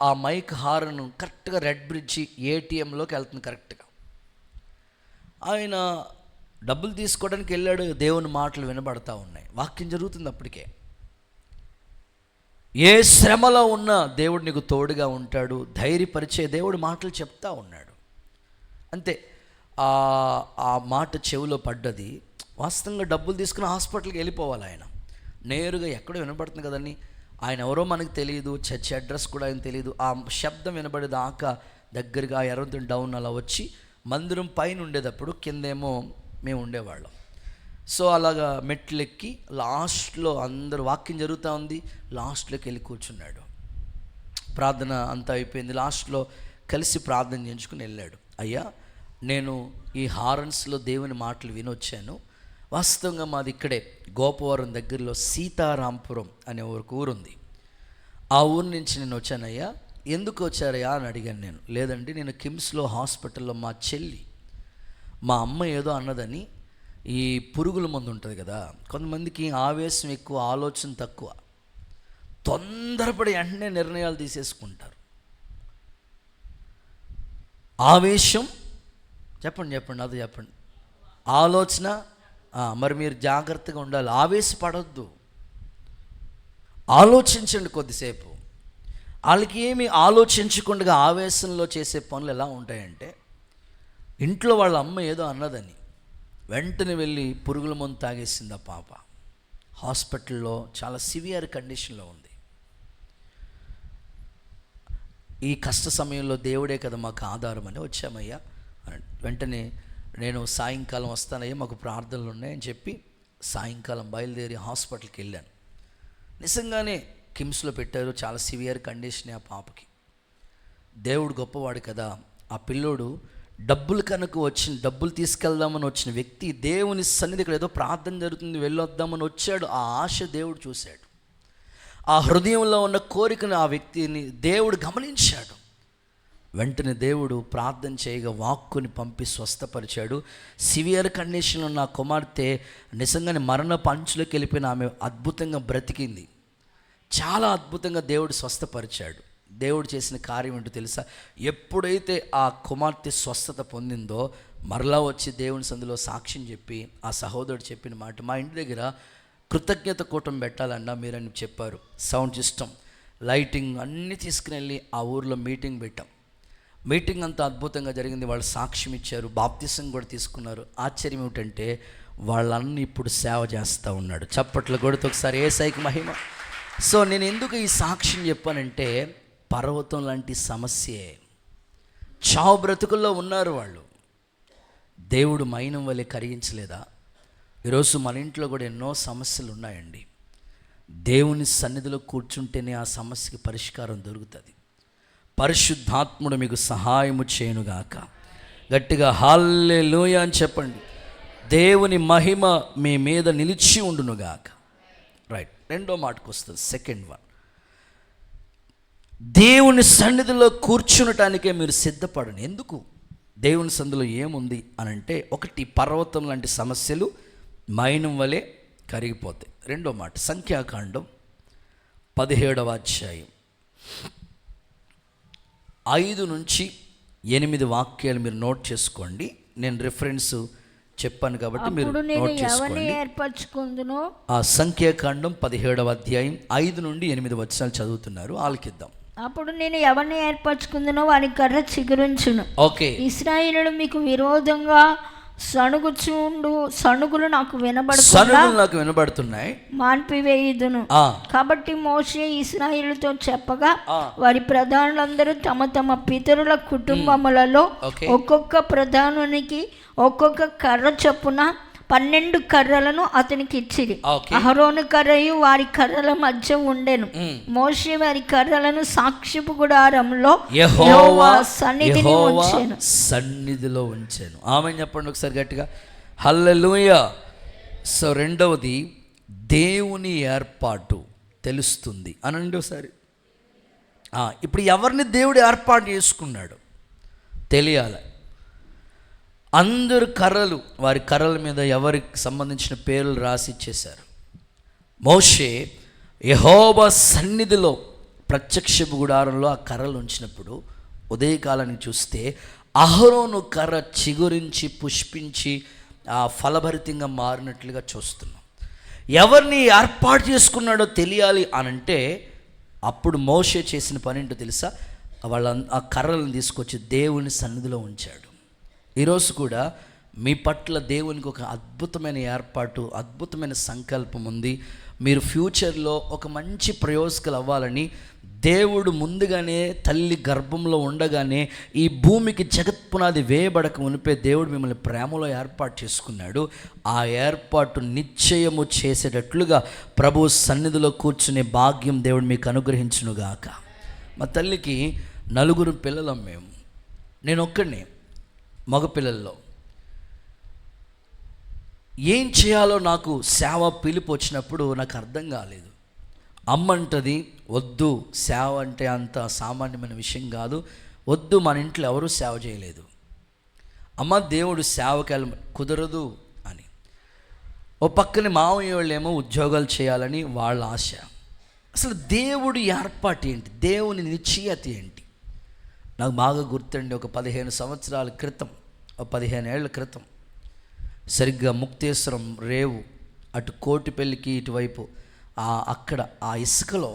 ఆ మైక్ హార్న్ కరెక్ట్గా రెడ్ బ్రిడ్జి ఏటీఎంలోకి వెళ్తుంది. కరెక్ట్గా ఆయన డబ్బులు తీసుకోవడానికి వెళ్ళాడు. దేవుని మాటలు వినబడతా ఉన్నాయి, వాక్యం జరుగుతుంది. అప్పటికే ఏ శ్రమలో ఉన్నా దేవుడు నీకు తోడుగా ఉంటాడు, ధైర్యపరిచే దేవుడు మాటలు చెప్తా ఉన్నాడు. అంతే, ఆ మాట చెవిలో పడ్డది. వాస్తవంగా డబ్బులు తీసుకుని హాస్పిటల్కి వెళ్ళిపోవాలి ఆయన. నేరుగా ఎక్కడో వినపడుతుంది కదండి, ఆయన ఎవరో మనకు తెలియదు, చర్చి అడ్రస్ కూడా ఆయన తెలియదు. ఆ శబ్దం వినబడేదాకా దగ్గరగా ఎర్రవంతుని డౌన్ అలా వచ్చి మందిరం పైన ఉండేటప్పుడు కిందేమో మేము ఉండేవాళ్ళం. సో అలాగా మెట్లు ఎక్కి లాస్ట్లో అందరూ వాక్యం జరుగుతూ ఉంది, లాస్ట్లోకి వెళ్ళి కూర్చున్నాడు. ప్రార్థన అంతా అయిపోయింది, లాస్ట్లో కలిసి ప్రార్థన చేయించుకుని వెళ్ళాడు. అయ్యా, నేను ఈ హారన్స్లో దేవుని మాటలు వినొచ్చాను. వాస్తవంగా మాది ఇక్కడే గోపవరం దగ్గరలో సీతారాంపురం అనే ఒక ఊరుంది. ఆ ఊరు నుంచి నేను వచ్చానయ్యా. ఎందుకు వచ్చారయ్యా అని అడిగాను నేను. లేదండి, నేను కిమ్స్లో హాస్పిటల్లో మా చెల్లి, మా అమ్మ ఏదో అన్నదని, ఈ పురుగుల మందు ఉంటుంది కదా, కొంతమందికి ఆవేశం ఎక్కువ, ఆలోచన తక్కువ, తొందరపడి వెంటనే నిర్ణయాలు తీసేసుకుంటారు. ఆవేశం, చెప్పండి అది చెప్పండి, ఆలోచన. మరి మీరు జాగ్రత్తగా ఉండాలి, ఆవేశపడొద్దు, ఆలోచించండి కొద్దిసేపు. వాళ్ళకి ఏమి ఆలోచించకుండా ఆవేశంలో చేసే పనులు ఎలా ఉంటాయంటే, ఇంట్లో వాళ్ళ అమ్మ ఏదో అన్నదని వెంటనే వెళ్ళి పురుగుల మందు తాగేసింది ఆ పాప. హాస్పిటల్లో చాలా సివియర్ కండిషన్లో ఉంది. ఈ కష్ట సమయంలో దేవుడే కదా మాకు ఆధారం అని వచ్చామయ్యా. వెంటనే నేను సాయంకాలం వస్తానయ్యా, మాకు ప్రార్థనలు ఉన్నాయని చెప్పి సాయంకాలం బయలుదేరి హాస్పిటల్కి వెళ్ళాను. నిజంగానే కిమ్స్లో పెట్టారు, చాలా సివియర్ కండిషన్ ఆ పాపకి. దేవుడు గొప్పవాడు కదా. ఆ పిల్లోడు డబ్బులు కనుక డబ్బులు తీసుకెళ్దామని వచ్చిన వ్యక్తి దేవుని సన్నిధి ఇక్కడ ఏదో ప్రార్థన జరుగుతుంది వెళ్ళొద్దామని వచ్చాడు. ఆ ఆశ దేవుడు చూశాడు. ఆ హృదయంలో ఉన్న కోరికను ఆ వ్యక్తిని దేవుడు గమనించాడు. వెంటనే దేవుడు ప్రార్థన చేయగా వాక్కుని పంపి స్వస్థపరిచాడు. సివియర్ కండిషన్లో ఉన్న కుమార్తె నిజంగానే మరణపు అంచులోకి వెళ్ళిపోయిన ఆమె అద్భుతంగా బ్రతికింది. చాలా అద్భుతంగా దేవుడు స్వస్థపరిచాడు. దేవుడు చేసిన కార్యం ఏంటో తెలుసా? ఎప్పుడైతే ఆ కుమార్తె స్వస్థత పొందిందో మరలా వచ్చి దేవుని సందులో సాక్ష్యం చెప్పి ఆ సహోదరుడు చెప్పిన మాట, మా ఇంటి దగ్గర కృతజ్ఞత కూటం పెట్టాలన్నా మీరని చెప్పారు. సౌండ్ సిస్టమ్, లైటింగ్ అన్నీ తీసుకుని వెళ్ళి ఆ ఊరిలో మీటింగ్ పెట్టాం. మీటింగ్ అంతా అద్భుతంగా జరిగింది. వాళ్ళు సాక్ష్యం ఇచ్చారు, బాప్తిసం కూడా తీసుకున్నారు. ఆశ్చర్యం ఏమిటంటే వాళ్ళన్నీ ఇప్పుడు సేవ చేస్తూ ఉన్నాడు. చప్పట్లు కొడుతూ ఒకసారి యేసయ్యకి మహిమ. సో నేను ఎందుకు ఈ సాక్ష్యం చెప్పానంటే, పర్వతం లాంటి సమస్యే, చావు బ్రతుకుల్లో ఉన్నారు వాళ్ళు. దేవుడు మైనం వలె కరిగించలేదా? ఈరోజు మన ఇంట్లో కూడా ఎన్నో సమస్యలు ఉన్నాయండి. దేవుని సన్నిధిలో కూర్చుంటేనే ఆ సమస్యకి పరిష్కారం దొరుకుతుంది. పరిశుద్ధాత్ముడు మీకు సహాయము చేయనుగాక. గట్టిగా హల్లెలూయా అని చెప్పండి. దేవుని మహిమ మీ మీద నిలిచి ఉండునుగాక. రైట్, రెండో మాటకు వస్తుంది. సెకండ్ వన్, దేవుని సన్నిధిలో కూర్చునటానికే మీరు సిద్ధపడండి. ఎందుకు? దేవుని సన్నిధిలో ఏముంది అని అంటే, ఒకటి, పర్వతం లాంటి సమస్యలు మైనం వలె కరిగిపోతాయి. రెండో మాట, సంఖ్యాకాండం 17వ అధ్యాయం 5 నుంచి 8 వాక్యాలు మీరు నోట్ చేసుకోండి. నేను రిఫరెన్స్ చెప్పాను కాబట్టి మీరు నోట్ చేసుకోండి. ఆ సంఖ్యాకాండం 17వ అధ్యాయం 5 నుండి 8 వచనాలు చదువుతున్నారు, ఆలకిద్దాం. అప్పుడు నేను ఎవరిని ఏర్పరచుకుందునో వాని కర్ర చిగురించును. ఓకే. ఇశ్రాయేలులు మీకు విరోధంగా సణుగులు నాకు వినబడుతున్నాయి, మాన్పివేయుదును. కాబట్టి మోషే ఇశ్రాయేలుతో చెప్పగా వారి ప్రధానులందరూ తమ తమ పితరుల కుటుంబములలో ఒక్కొక్క ప్రధానునికి ఒక్కొక్క కర్ర చొప్పున 12 కర్రలను అతనికి ఇచ్చిరి. అహరోను కర్రయు వారి కర్రల మధ్య ఉండెను. మోషే వారి కర్రలను సాక్ష్యపు గుడారంలో యెహోవా సన్నిధిలో ఉంచాను. ఆమేన్ చెప్పండి ఒకసారి గట్టిగా, హల్లెలూయా. సో రెండవది, దేవుని ఏర్పాటు తెలుస్తుంది అనండి ఒకసారి. ఇప్పుడు ఎవరిని దేవుడు ఏర్పాటు చేసుకున్నాడు తెలియాలి. అందరు కర్రలు, వారి కర్రల మీద ఎవరికి సంబంధించిన పేర్లు రాసి ఇచ్చేశారు. మోషే యెహోవా సన్నిధిలో ప్రత్యక్షపు గుడారంలో ఆ కర్రలు ఉంచినప్పుడు ఉదయకాలానికి చూస్తే అహరోను కర్ర చిగురించి పుష్పించి ఫలభరితంగా మారినట్లుగా చూస్తున్నాం. ఎవరిని ఏర్పాటు చేసుకున్నాడో తెలియాలి అనంటే అప్పుడు మోషే చేసిన పని ఏంటో తెలుసా? ఆ కర్రలను తీసుకొచ్చి దేవుని సన్నిధిలో ఉంచాడు. ఈరోజు కూడా మీ పట్ల దేవునికి ఒక అద్భుతమైన ఏర్పాటు, అద్భుతమైన సంకల్పం ఉంది. మీరు ఫ్యూచర్లో ఒక మంచి ప్రయోజకులు అవ్వాలని దేవుడు ముందుగానే తల్లి గర్భంలో ఉండగానే ఈ భూమికి జగత్పునాది వేయబడక మునిపే దేవుడు మిమ్మల్ని ప్రేమలో ఏర్పాటు చేసుకున్నాడు. ఆ ఏర్పాటు నిశ్చయము చేసేటట్లుగా ప్రభు సన్నిధిలో కూర్చునే భాగ్యం దేవుడు మీకు అనుగ్రహించునుగాక. మా తల్లికి 4 పిల్లలం మేము. నేను ఒక్కడిని మగపిల్లల్లో. ఏం చేయాలో నాకు సేవ పిలుపు వచ్చినప్పుడు నాకు అర్థం కాలేదు. అమ్మ అంటది, వద్దు, సేవ అంటే అంత సామాన్యమైన విషయం కాదు, వద్దు, మన ఇంట్లో ఎవరూ సేవ చేయలేదు. అమ్మ దేవుడు సేవకి కుదరదు అని. ఓ పక్కన మామయ్య వాళ్ళేమో ఉద్యోగాలు చేయాలని వాళ్ళ ఆశ. అసలు దేవుడు ఏర్పాటు ఏంటి? దేవుని నిశ్చయత ఏంటి? నాకు బాగా గుర్తండి, ఒక 15 సంవత్సరాల క్రితం, 15 ఏళ్ల క్రితం, సరిగ్గా ముక్తేశ్వరం రేవు అటు కోటిపల్లికి ఇటువైపు అక్కడ ఆ ఇసుకలో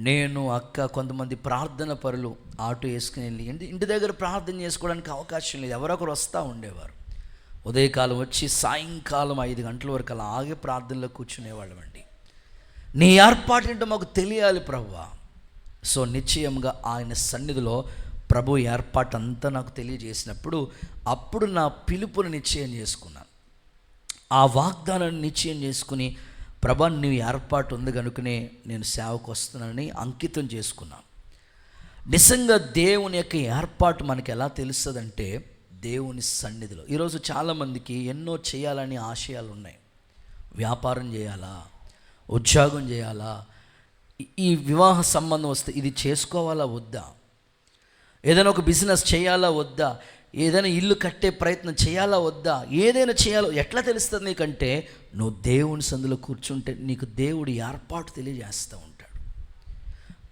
నేను, అక్క, కొంతమంది ప్రార్థన పరులు ఆటో వేసుకుని వెళ్ళి ఇంటి దగ్గర ప్రార్థన చేసుకోవడానికి అవకాశం లేదు. ఎవరొకరు వస్తూ ఉండేవారు. ఉదయకాలం వచ్చి సాయంకాలం 5 గంటల వరకు అలా ఆగే ప్రార్థనలో కూర్చునేవాళ్ళం అండి. నీ ఏర్పాటు ఏంటో మాకు తెలియాలి ప్రభువా. సో నిశ్చయంగా ఆయన సన్నిధిలో ప్రభు ఏర్పాటు అంతా నాకు తెలియజేసినప్పుడు అప్పుడు నా పిలుపుని నిశ్చయం చేసుకున్నాను. ఆ వాగ్దానాన్ని నిశ్చయం చేసుకుని, ప్రభా నీ ఏర్పాటు ఉంది కనుకనే నేను సేవకు వస్తున్నానని అంకితం చేసుకున్నాను. నిజంగా దేవుని యొక్క ఏర్పాటు మనకి ఎలా తెలుస్తుందంటే, దేవుని సన్నిధిలో. ఈరోజు చాలామందికి ఎన్నో చేయాలని ఆశయాలు ఉన్నాయి. వ్యాపారం చేయాలా, ఉద్యోగం చేయాలా, ఈ వివాహ సంబంధం వస్తే ఇది చేసుకోవాలా వద్దా, ఏదైనా ఒక బిజినెస్ చేయాలా వద్దా, ఏదైనా ఇల్లు కట్టే ప్రయత్నం చేయాలా వద్దా, ఏదైనా చేయాలో ఎట్లా తెలుస్తుంది నీకంటే నువ్వు దేవుని సందులో కూర్చుంటే నీకు దేవుడు ఏర్పాటు తెలియజేస్తూ ఉంటాడు.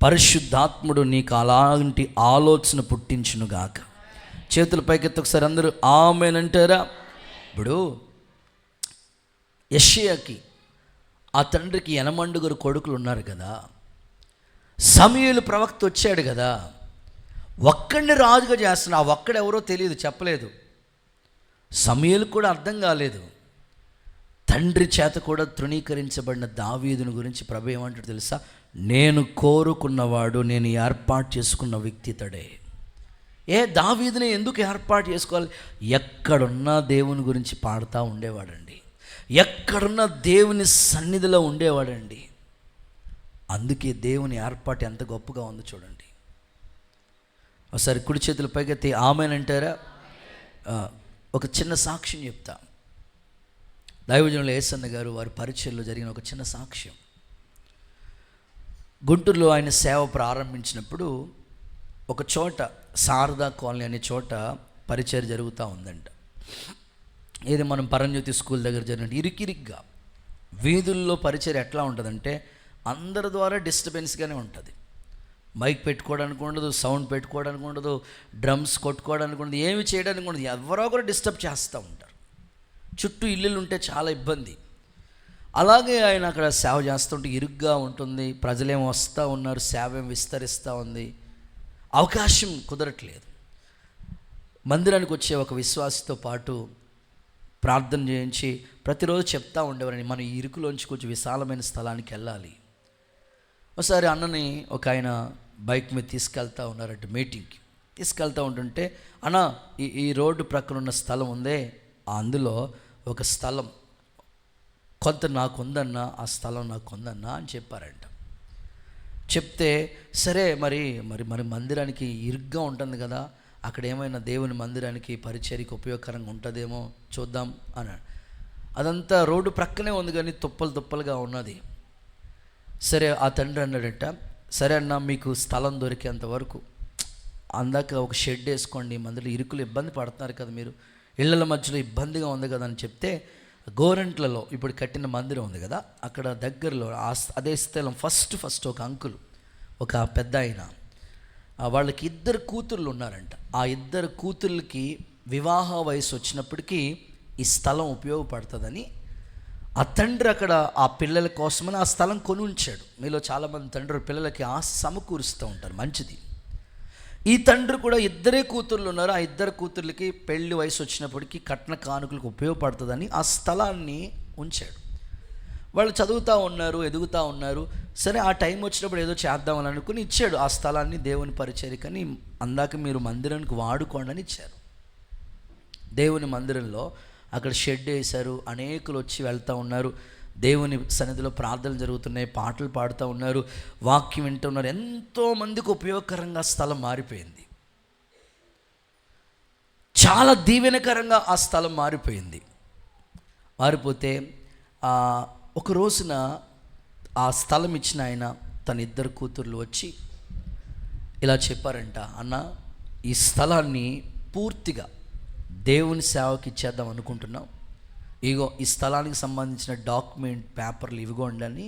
పరిశుద్ధాత్ముడు నీకు అలాంటి ఆలోచన పుట్టించునుగాక. చేతుల పైకెత్తి ఒకసారి అందరూ ఆమేన్ అంటారా? ఇప్పుడు యెషయాకి ఆ తండ్రికి 80 కొడుకులు ఉన్నారు కదా. సమూయేలు ప్రవక్త వచ్చాడు కదా, ఒక్కడిని రాజుగా చేస్తున్నా. ఆ ఒక్కడెవరో తెలియదు, చెప్పలేదు. సమూయేలు కూడా అర్థం కాలేదు. తండ్రి చేత కూడా తృణీకరించబడిన దావీదుని గురించి ప్రభు ఏమంటాడు తెలుసా? నేను కోరుకున్నవాడు, నేను ఏర్పాటు చేసుకున్న వ్యక్తి ఇతడే. దావీదుని ఎందుకు ఏర్పాటు చేసుకోవాలి? ఎక్కడున్నా దేవుని గురించి పాడుతూ ఉండేవాడండి, ఎక్కడున్నా దేవుని సన్నిధిలో ఉండేవాడండి. అందుకే దేవుని ఏర్పాటు ఎంత గొప్పగా ఉందో చూడండి. ఒకసారి కుడి చేతుల పైకెత్తి ఆమేన్ అంటారా? ఒక చిన్న సాక్ష్యం చెప్తా. దైవజనులు యేసన్న గారు వారి పరిచయంలో జరిగిన ఒక చిన్న సాక్ష్యం. గుంటూరులో ఆయన సేవ ప్రారంభించినప్పుడు ఒక చోట శారదా కాలనీ అనే చోట పరిచయం జరుగుతూ ఉందంట. ఇది మనం పరంజ్యోతి స్కూల్ దగ్గర జరిగినట్టు ఇరికిరిగ్గా వీధుల్లో పరిచయం ఎట్లా ఉంటుందంటే అందరి ద్వారా డిస్టర్బెన్స్గానే ఉంటుంది. మైక్ పెట్టుకోవడానికి ఉండదు, సౌండ్ పెట్టుకోవడానికి ఉండదు, డ్రమ్స్ కొట్టుకోవడానికి ఉండదు, ఏమి చేయడానికి ఉండదు. ఎవరో ఒకరు డిస్టర్బ్ చేస్తూ ఉంటారు. చుట్టూ ఇల్లులు ఉంటే చాలా ఇబ్బంది. అలాగే ఆయన అక్కడ సేవ చేస్తుంటే ఇరుగ్గా ఉంటుంది. ప్రజలేమో వస్తూ ఉన్నారు, సేవ ఏం విస్తరిస్తూ ఉంది, అవకాశం కుదరట్లేదు. మందిరానికి వచ్చే ఒక విశ్వాసితో పాటు ప్రార్థన చేయించి ప్రతిరోజు చెప్తా ఉండేవారని, మనం ఈ ఇరుకులోంచి కొంచెం విశాలమైన స్థలానికి వెళ్ళాలి. ఒకసారి అన్నని ఒక ఆయన బైక్ మీద తీసుకెళ్తా ఉన్నారంటే మీటింగ్కి తీసుకెళ్తూ ఉంటుంటే, అన్న ఈ రోడ్డు ప్రక్కన ఉన్న స్థలం ఉందే, అందులో ఒక స్థలం కొంత నాకు ఉందన్నా, ఆ స్థలం నాకు ఉందన్నా అని చెప్పారంట. చెప్తే సరే మరి మరి మరి మందిరానికి ఇరుగ్గా ఉంటుంది కదా, అక్కడ ఏమైనా దేవుని మందిరానికి పరిచర్యకి ఉపయోగకరంగా ఉంటుందేమో చూద్దాం అన్నాడు. అదంతా రోడ్డు ప్రక్కనే ఉంది కానీ తుప్పలు తుప్పలుగా ఉన్నది. సరే ఆ తండ్రి అన్నాడట, సరే అన్న మీకు స్థలం దొరికేంత వరకు అందాక ఒక షెడ్ వేసుకోండి, మందిలో ఇరుకులు ఇబ్బంది పడుతున్నారు కదా, మీరు ఇళ్ళ మధ్యలో ఇబ్బందిగా ఉంది కదా అని చెప్తే, గోరంట్లలో ఇప్పుడు కట్టిన మందిరం ఉంది కదా, అక్కడ దగ్గరలో అదే స్థలం ఫస్ట్ ఒక అంకుల్, ఒక పెద్ద ఆయన, వాళ్ళకి 2 కూతుర్లు ఉన్నారంట. ఆ 2 కూతుర్లకి వివాహ వయసు వచ్చినప్పటికీ ఈ స్థలం ఉపయోగపడుతుందని ఆ తండ్రి అక్కడ ఆ పిల్లల కోసమని ఆ స్థలం కొని ఉంచాడు. మీలో చాలామంది తండ్రులు పిల్లలకి ఆశ సమకూరుస్తూ ఉంటారు, మంచిది. ఈ తండ్రి కూడా 2 కూతుర్లు ఉన్నారు. ఆ 2 కూతుర్లకి పెళ్లి వయసు వచ్చినప్పటికీ కట్న కానుకలకు ఉపయోగపడుతుందని ఆ స్థలాన్ని ఉంచాడు. వాళ్ళు చదువుతూ ఉన్నారు, ఎదుగుతూ ఉన్నారు. సరే ఆ టైం వచ్చినప్పుడు ఏదో చేద్దామని అనుకుని ఇచ్చాడు ఆ స్థలాన్ని దేవుని పరిచర్యకని. అందాక మీరు మందిరానికి వాడుకోండి అని ఇచ్చారు. దేవుని మందిరంలో అక్కడ షెడ్ వేశారు, అనేకులు వచ్చి వెళ్తూ ఉన్నారు, దేవుని సన్నిధిలో ప్రార్థనలు జరుగుతున్నాయి, పాటలు పాడుతూ ఉన్నారు, వాక్యం వింటున్నారు. ఎంతోమందికి ఉపయోగకరంగా స్థలం మారిపోయింది, చాలా దీవెనకరంగా ఆ స్థలం మారిపోయింది. మారిపోతే ఒక రోజున ఆ స్థలం ఇచ్చిన ఆయన తన 2 కూతుర్లు వచ్చి ఇలా చెప్పారంట, అన్న ఈ స్థలాన్ని పూర్తిగా దేవుని సేవకి ఇచ్చేద్దాం అనుకుంటున్నాం, ఇగో ఈ స్థలానికి సంబంధించిన డాక్యుమెంట్ పేపర్లు ఇవిగోండి అని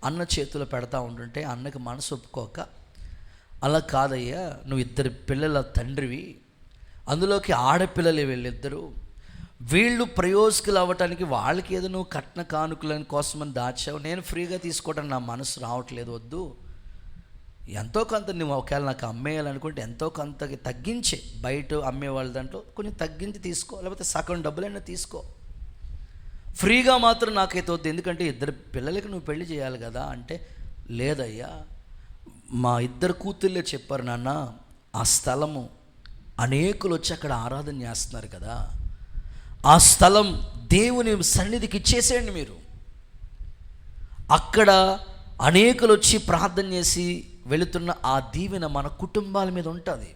అన్న చేతిలో పెడతా ఉంటుంటే, అన్నకి మనసు ఒప్పుకోక, అలా కాదయ్యా, నువ్వు 2 పిల్లల తండ్రివి, అందులోకి ఆడపిల్లలే వీళ్ళిద్దరూ, వీళ్ళు ప్రయోజకులు అవ్వటానికి వాళ్ళకి ఏదో నువ్వు కట్న కానుకలని కోసమని దాచావు, నేను ఫ్రీగా తీసుకోవడానికి నా మనసు రావట్లేదు, వద్దు, ఎంతో కొంత నువ్వు ఒకవేళ నాకు అమ్మేయాలనుకుంటే ఎంతో కొంత తగ్గించే, బయట అమ్మే వాళ్ళ దాంట్లో కొంచెం తగ్గించి తీసుకో, లేకపోతే సగం డబ్బులైనా తీసుకో, ఫ్రీగా మాత్రం నాకైతే వద్దు, ఎందుకంటే 2 పిల్లలకి నువ్వు పెళ్లి చేయాలి కదా అంటే, లేదయ్యా మా 2 కూతుర్లే చెప్పారు నాన్న, ఆ స్థలము అనేకులు వచ్చి అక్కడ ఆరాధన చేస్తున్నారు కదా, ఆ స్థలం దేవుని సన్నిధికి ఇచ్చేసేయండి మీరు, అక్కడ అనేకులు వచ్చి ప్రార్థన చేసి వెళుతున్న ఆ దీవెన మన కుటుంబాల మీద ఉంటుంది.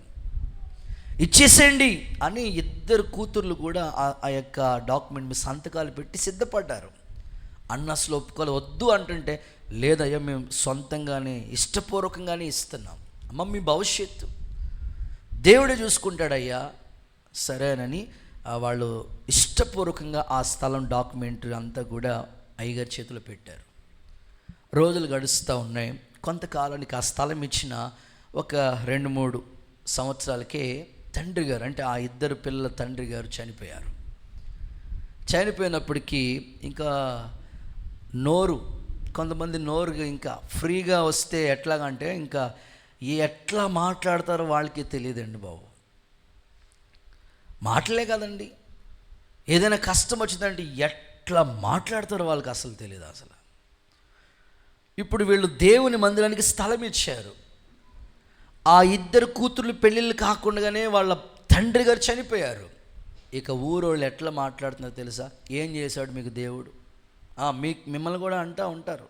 ఇచ్చేసేయండి అని ఇద్దరు కూతుర్లు కూడా ఆ యొక్క డాక్యుమెంట్ మీద సంతకాలు పెట్టి సిద్ధపడ్డారు. అన్న అసలు ఒప్పుకోవాలి, వద్దు అంటుంటే లేదయ్యా మేము సొంతంగానే ఇష్టపూర్వకంగానే ఇస్తున్నాం, అమ్మ మీ భవిష్యత్తు దేవుడే చూసుకుంటాడయ్యా సరేనని వాళ్ళు ఇష్టపూర్వకంగా ఆ స్థలం డాక్యుమెంట్ అంతా కూడా అయ్యగారి చేతిలో పెట్టారు. రోజులు గడుస్తూ ఉన్నాయి. కొంతకాలానికి ఆ స్థలం ఇచ్చిన ఒక 2-3 సంవత్సరాలకే తండ్రి గారు, అంటే ఆ ఇద్దరు పిల్లల తండ్రి గారు చనిపోయారు. చనిపోయినప్పటికీ ఇంకా కొంతమంది నోరు ఇంకా ఫ్రీగా వస్తే ఎట్లాగంటే ఇంకా ఎట్లా మాట్లాడతారో వాళ్ళకి తెలియదండి బాబు. మాటలే కదండి, ఏదైనా కష్టం వచ్చిందంటే ఎట్లా మాట్లాడతారో వాళ్ళకి అసలు తెలియదు అసలు. ఇప్పుడు వీళ్ళు దేవుని మందిరానికి స్థలం ఇచ్చారు. ఆ ఇద్దరు కూతుర్లు పెళ్ళిళ్ళు కాకుండానే వాళ్ళ తండ్రి గారు చనిపోయారు. ఇక ఊరోళ్ళు ఎట్లా మాట్లాడుతున్నారో తెలుసా? ఏం చేశాడు మీకు దేవుడు? మిమ్మల్ని కూడా అంటూ ఉంటారు,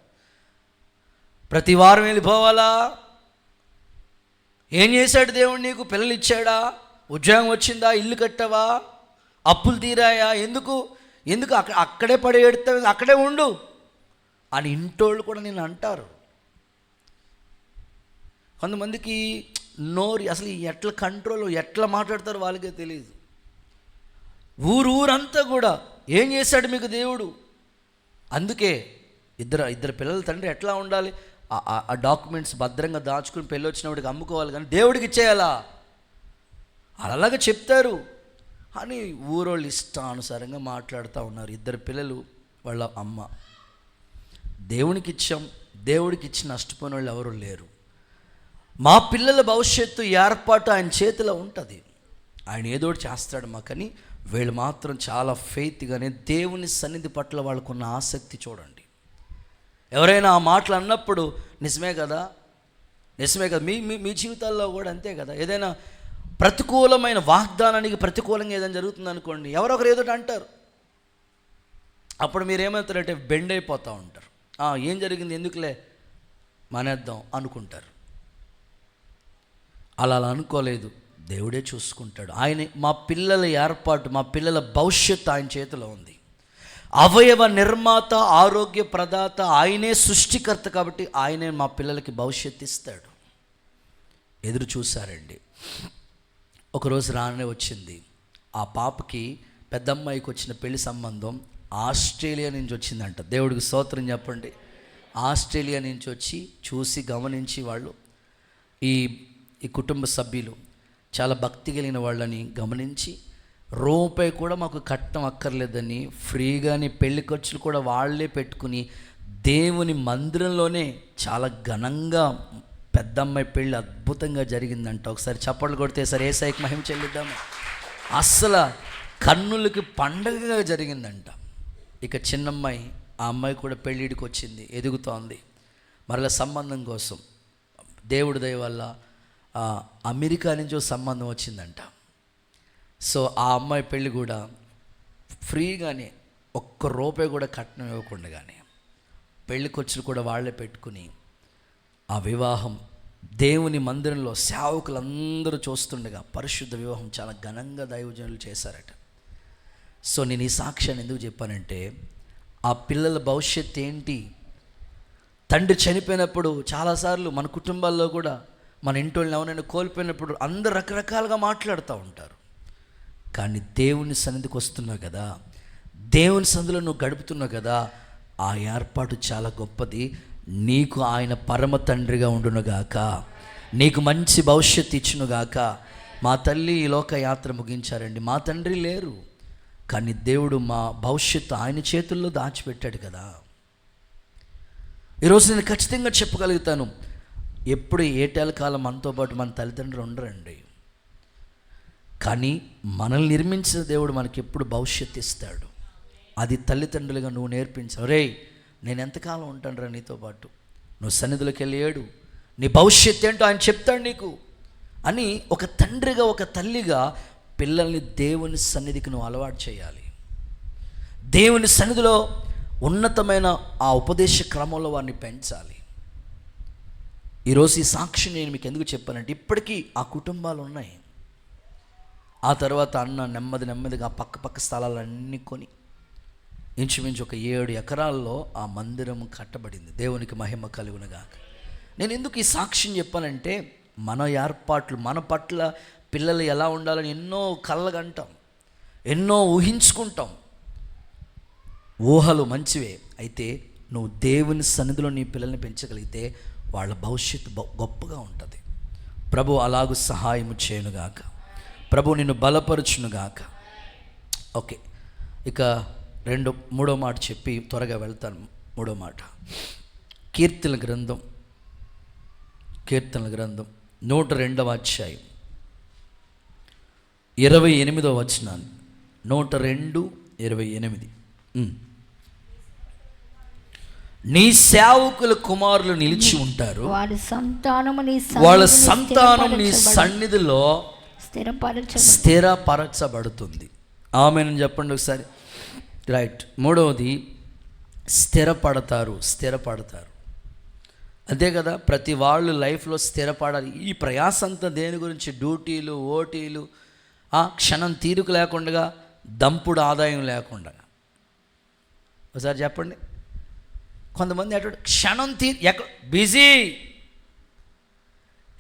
ప్రతి వారం వెళ్ళిపోవాలా? ఏం చేశాడు దేవుడు నీకు? పిల్లలు ఇచ్చాడా? ఉద్యోగం వచ్చిందా? ఇల్లు కట్టావా? అప్పులు తీరాయా? ఎందుకు అక్కడే పడి ఎడతావు, అక్కడే ఉండు అని ఇంటోళ్ళు కూడా నేను అంటారు. కొంతమందికి నోరు అసలు ఎట్లా కంట్రోల్, ఎట్లా మాట్లాడతారో వాళ్ళకే తెలియదు. ఊరంతా కూడా ఏం చేశాడు మీకు దేవుడు? అందుకే ఇద్దరు పిల్లల తండ్రి ఎట్లా ఉండాలి? ఆ డాక్యుమెంట్స్ భద్రంగా దాచుకుని పెళ్ళి వచ్చినప్పటికి అమ్ముకోవాలి, కానీ దేవుడికి ఇచ్చేయాలా? అలాగే చెప్తారు అని ఊరోళ్ళు ఇష్టానుసారంగా మాట్లాడుతూ ఉన్నారు. ఇద్దరు పిల్లలు వాళ్ళ అమ్మ. దేవునికి ఇచ్చాం, దేవుడికి ఇచ్చి నష్టపోయిన వాళ్ళు ఎవరు లేరు. మా పిల్లల భవిష్యత్తు ఏర్పాటు ఆయన చేతిలో ఉంటుంది, ఆయన ఏదోటి చేస్తాడు మాకని వీళ్ళు మాత్రం చాలా ఫెయిత్గానే దేవుని సన్నిధి పట్ల వాళ్ళకున్న ఆసక్తి చూడండి. ఎవరైనా ఆ మాటలు అన్నప్పుడు నిజమే కదా మీ జీవితాల్లో కూడా అంతే కదా. ఏదైనా ప్రతికూలమైన వాగ్దానానికి ప్రతికూలంగా ఏదైనా జరుగుతుంది అనుకోండి, ఎవరొకరు ఏదో అంటారు, అప్పుడు మీరు ఏమవుతారంటే బెండ్ అయిపోతూ ఉంటారు. ఏం జరిగింది, ఎందుకులే మానేద్దాం అనుకుంటారు. అలా అనుకోలేదు, దేవుడే చూసుకుంటాడు. ఆయన మా పిల్లల ఏర్పాటు, మా పిల్లల భవిష్యత్తు ఆయన చేతిలో ఉంది. అవయవ నిర్మాత, ఆరోగ్య ప్రదాత ఆయనే, సృష్టికర్త కాబట్టి ఆయనే మా పిల్లలకి భవిష్యత్తు ఇస్తాడు. ఎదురు చూశారండి. ఒకరోజు రానే వచ్చింది. ఆ పాపకి పెద్దమ్మాయికి వచ్చిన పెళ్లి సంబంధం ఆస్ట్రేలియా నుంచి వచ్చిందంట. దేవుడికి స్తోత్రం చెప్పండి. ఆస్ట్రేలియా నుంచి వచ్చి చూసి గమనించి వాళ్ళు ఈ కుటుంబ సభ్యులు చాలా భక్తి కలిగిన వాళ్ళని గమనించి రూపాయి కూడా మాకు కట్టం అక్కర్లేదని ఫ్రీగానే పెళ్లి ఖర్చులు కూడా వాళ్ళే పెట్టుకుని దేవుని మందిరంలోనే చాలా ఘనంగా పెద్దమ్మాయి పెళ్ళి అద్భుతంగా జరిగిందంట. ఒకసారి చప్పట్లు కొడితే సరే యేసయ్యకి మహిమ చెల్లిద్దాము. అస్సలు కన్నులకి పండగగా జరిగిందంట. ఇక చిన్నమ్మాయి, ఆ అమ్మాయి కూడా పెళ్ళిడికి వచ్చింది, ఎదుగుతోంది. మరలా సంబంధం కోసం దేవుడి దయ వల్ల అమెరికా నుంచి సంబంధం వచ్చిందంట. సో ఆ అమ్మాయి పెళ్ళి కూడా ఫ్రీగానే, ఒక్క రూపాయి కూడా కట్నం ఇవ్వకుండానే పెళ్లి ఖర్చులు కూడా వాళ్ళే పెట్టుకుని ఆ వివాహం దేవుని మందిరంలో సేవకులందరూ చూస్తుండగా పరిశుద్ధ వివాహం చాలా ఘనంగా దైవజనులు చేశారట. సో నేను ఈ సాక్ష్యాన్ని ఎందుకు చెప్పానంటే, ఆ పిల్లల భవిష్యత్తు ఏంటి? తండ్రి చనిపోయినప్పుడు చాలాసార్లు మన కుటుంబాల్లో కూడా మన ఇంటోళ్ళని ఎవరైనా కోల్పోయినప్పుడు అందరు రకరకాలుగా మాట్లాడుతూ ఉంటారు. కానీ దేవుని సన్నిధికి వస్తున్నావు కదా, దేవుని సన్నిధిలో నువ్వు గడుపుతున్నావు కదా, ఆ ఏర్పాటు చాలా గొప్పది. నీకు ఆయన పరమ తండ్రిగా ఉండునుగాక, నీకు మంచి భవిష్యత్తు ఇచ్చునుగాక. మా తల్లి ఈ లోక యాత్ర ముగించారండి. మా తండ్రి లేరు, కానీ దేవుడు మా భవిష్యత్తు ఆయన చేతుల్లో దాచిపెట్టాడు కదా. ఈరోజు నేను ఖచ్చితంగా చెప్పగలుగుతాను, ఎప్పుడు ఏటేళ్ళ కాలం మనతో పాటు మన తల్లిదండ్రులు ఉండరండి, కానీ మనల్ని నిర్మించిన దేవుడు మనకి ఎప్పుడు భవిష్యత్తు ఇస్తాడు. అది తల్లిదండ్రులుగా నువ్వు నేర్పించావు. రే నేను ఎంతకాలం ఉంటానురా నీతో పాటు, నువ్వు సన్నిధిలోకి వెళ్ళి ఏడు, నీ భవిష్యత్తు ఏంటో ఆయన చెప్తాడు నీకు అని ఒక తండ్రిగా, ఒక తల్లిగా పిల్లల్ని దేవుని సన్నిధికి నువ్వు అలవాటు చేయాలి. దేవుని సన్నిధిలో ఉన్నతమైన ఆ ఉపదేశ క్రమంలో వారిని పెంచాలి. ఈరోజు ఈ సాక్షి నేను మీకు ఎందుకు చెప్పానంటే, ఇప్పటికీ ఆ కుటుంబాలు ఉన్నాయి. ఆ తర్వాత అన్న నెమ్మదిగా పక్క స్థలాలన్నీ కొని ఇంచుమించు ఒక 7 ఎకరాల్లో ఆ మందిరం కట్టబడింది. దేవునికి మహిమ కలుగునుగాక. నేను ఎందుకు ఈ సాక్ష్యం చెప్పానంటే, మన ఏర్పాట్లు, మన పట్ల పిల్లలు ఎలా ఉండాలని ఎన్నో కళ్ళగంటాం, ఎన్నో ఊహించుకుంటాం. ఊహలు మంచివే, అయితే నువ్వు దేవుని సన్నిధిలో నీ పిల్లల్ని పెంచగలిగితే వాళ్ళ భవిష్యత్తు గొప్పగా ఉంటుంది. ప్రభు అలాగూ సహాయము చేయనుగాక. ప్రభు నిన్ను బలపరచునుగాక. ఓకే, ఇక మూడో మాట చెప్పి త్వరగా వెళ్తాను. మూడో మాట, కీర్తనల గ్రంథం 102వ అధ్యాయం 28వ వచనాన్ని. 102:28. నీ సేవకుల కుమారులు నిలిచి ఉంటారు, వాళ్ళ సంతానము నీ సన్నిధిలో స్థిరపరచబడుతుంది. ఆమేన్ చెప్పండి ఒకసారి. రైట్. మూడవది, స్థిరపడతారు. అదే కదా, ప్రతి వాళ్ళు లైఫ్లో స్థిరపడాలి. ఈ ప్రయాస అంతా దేని గురించి? డ్యూటీలు, ఓటీలు, క్షణం తీరుకు లేకుండా, దంపుడు ఆదాయం లేకుండా. ఒకసారి చెప్పండి. కొంతమంది అటు క్షణం ఎక్కడ బిజీ,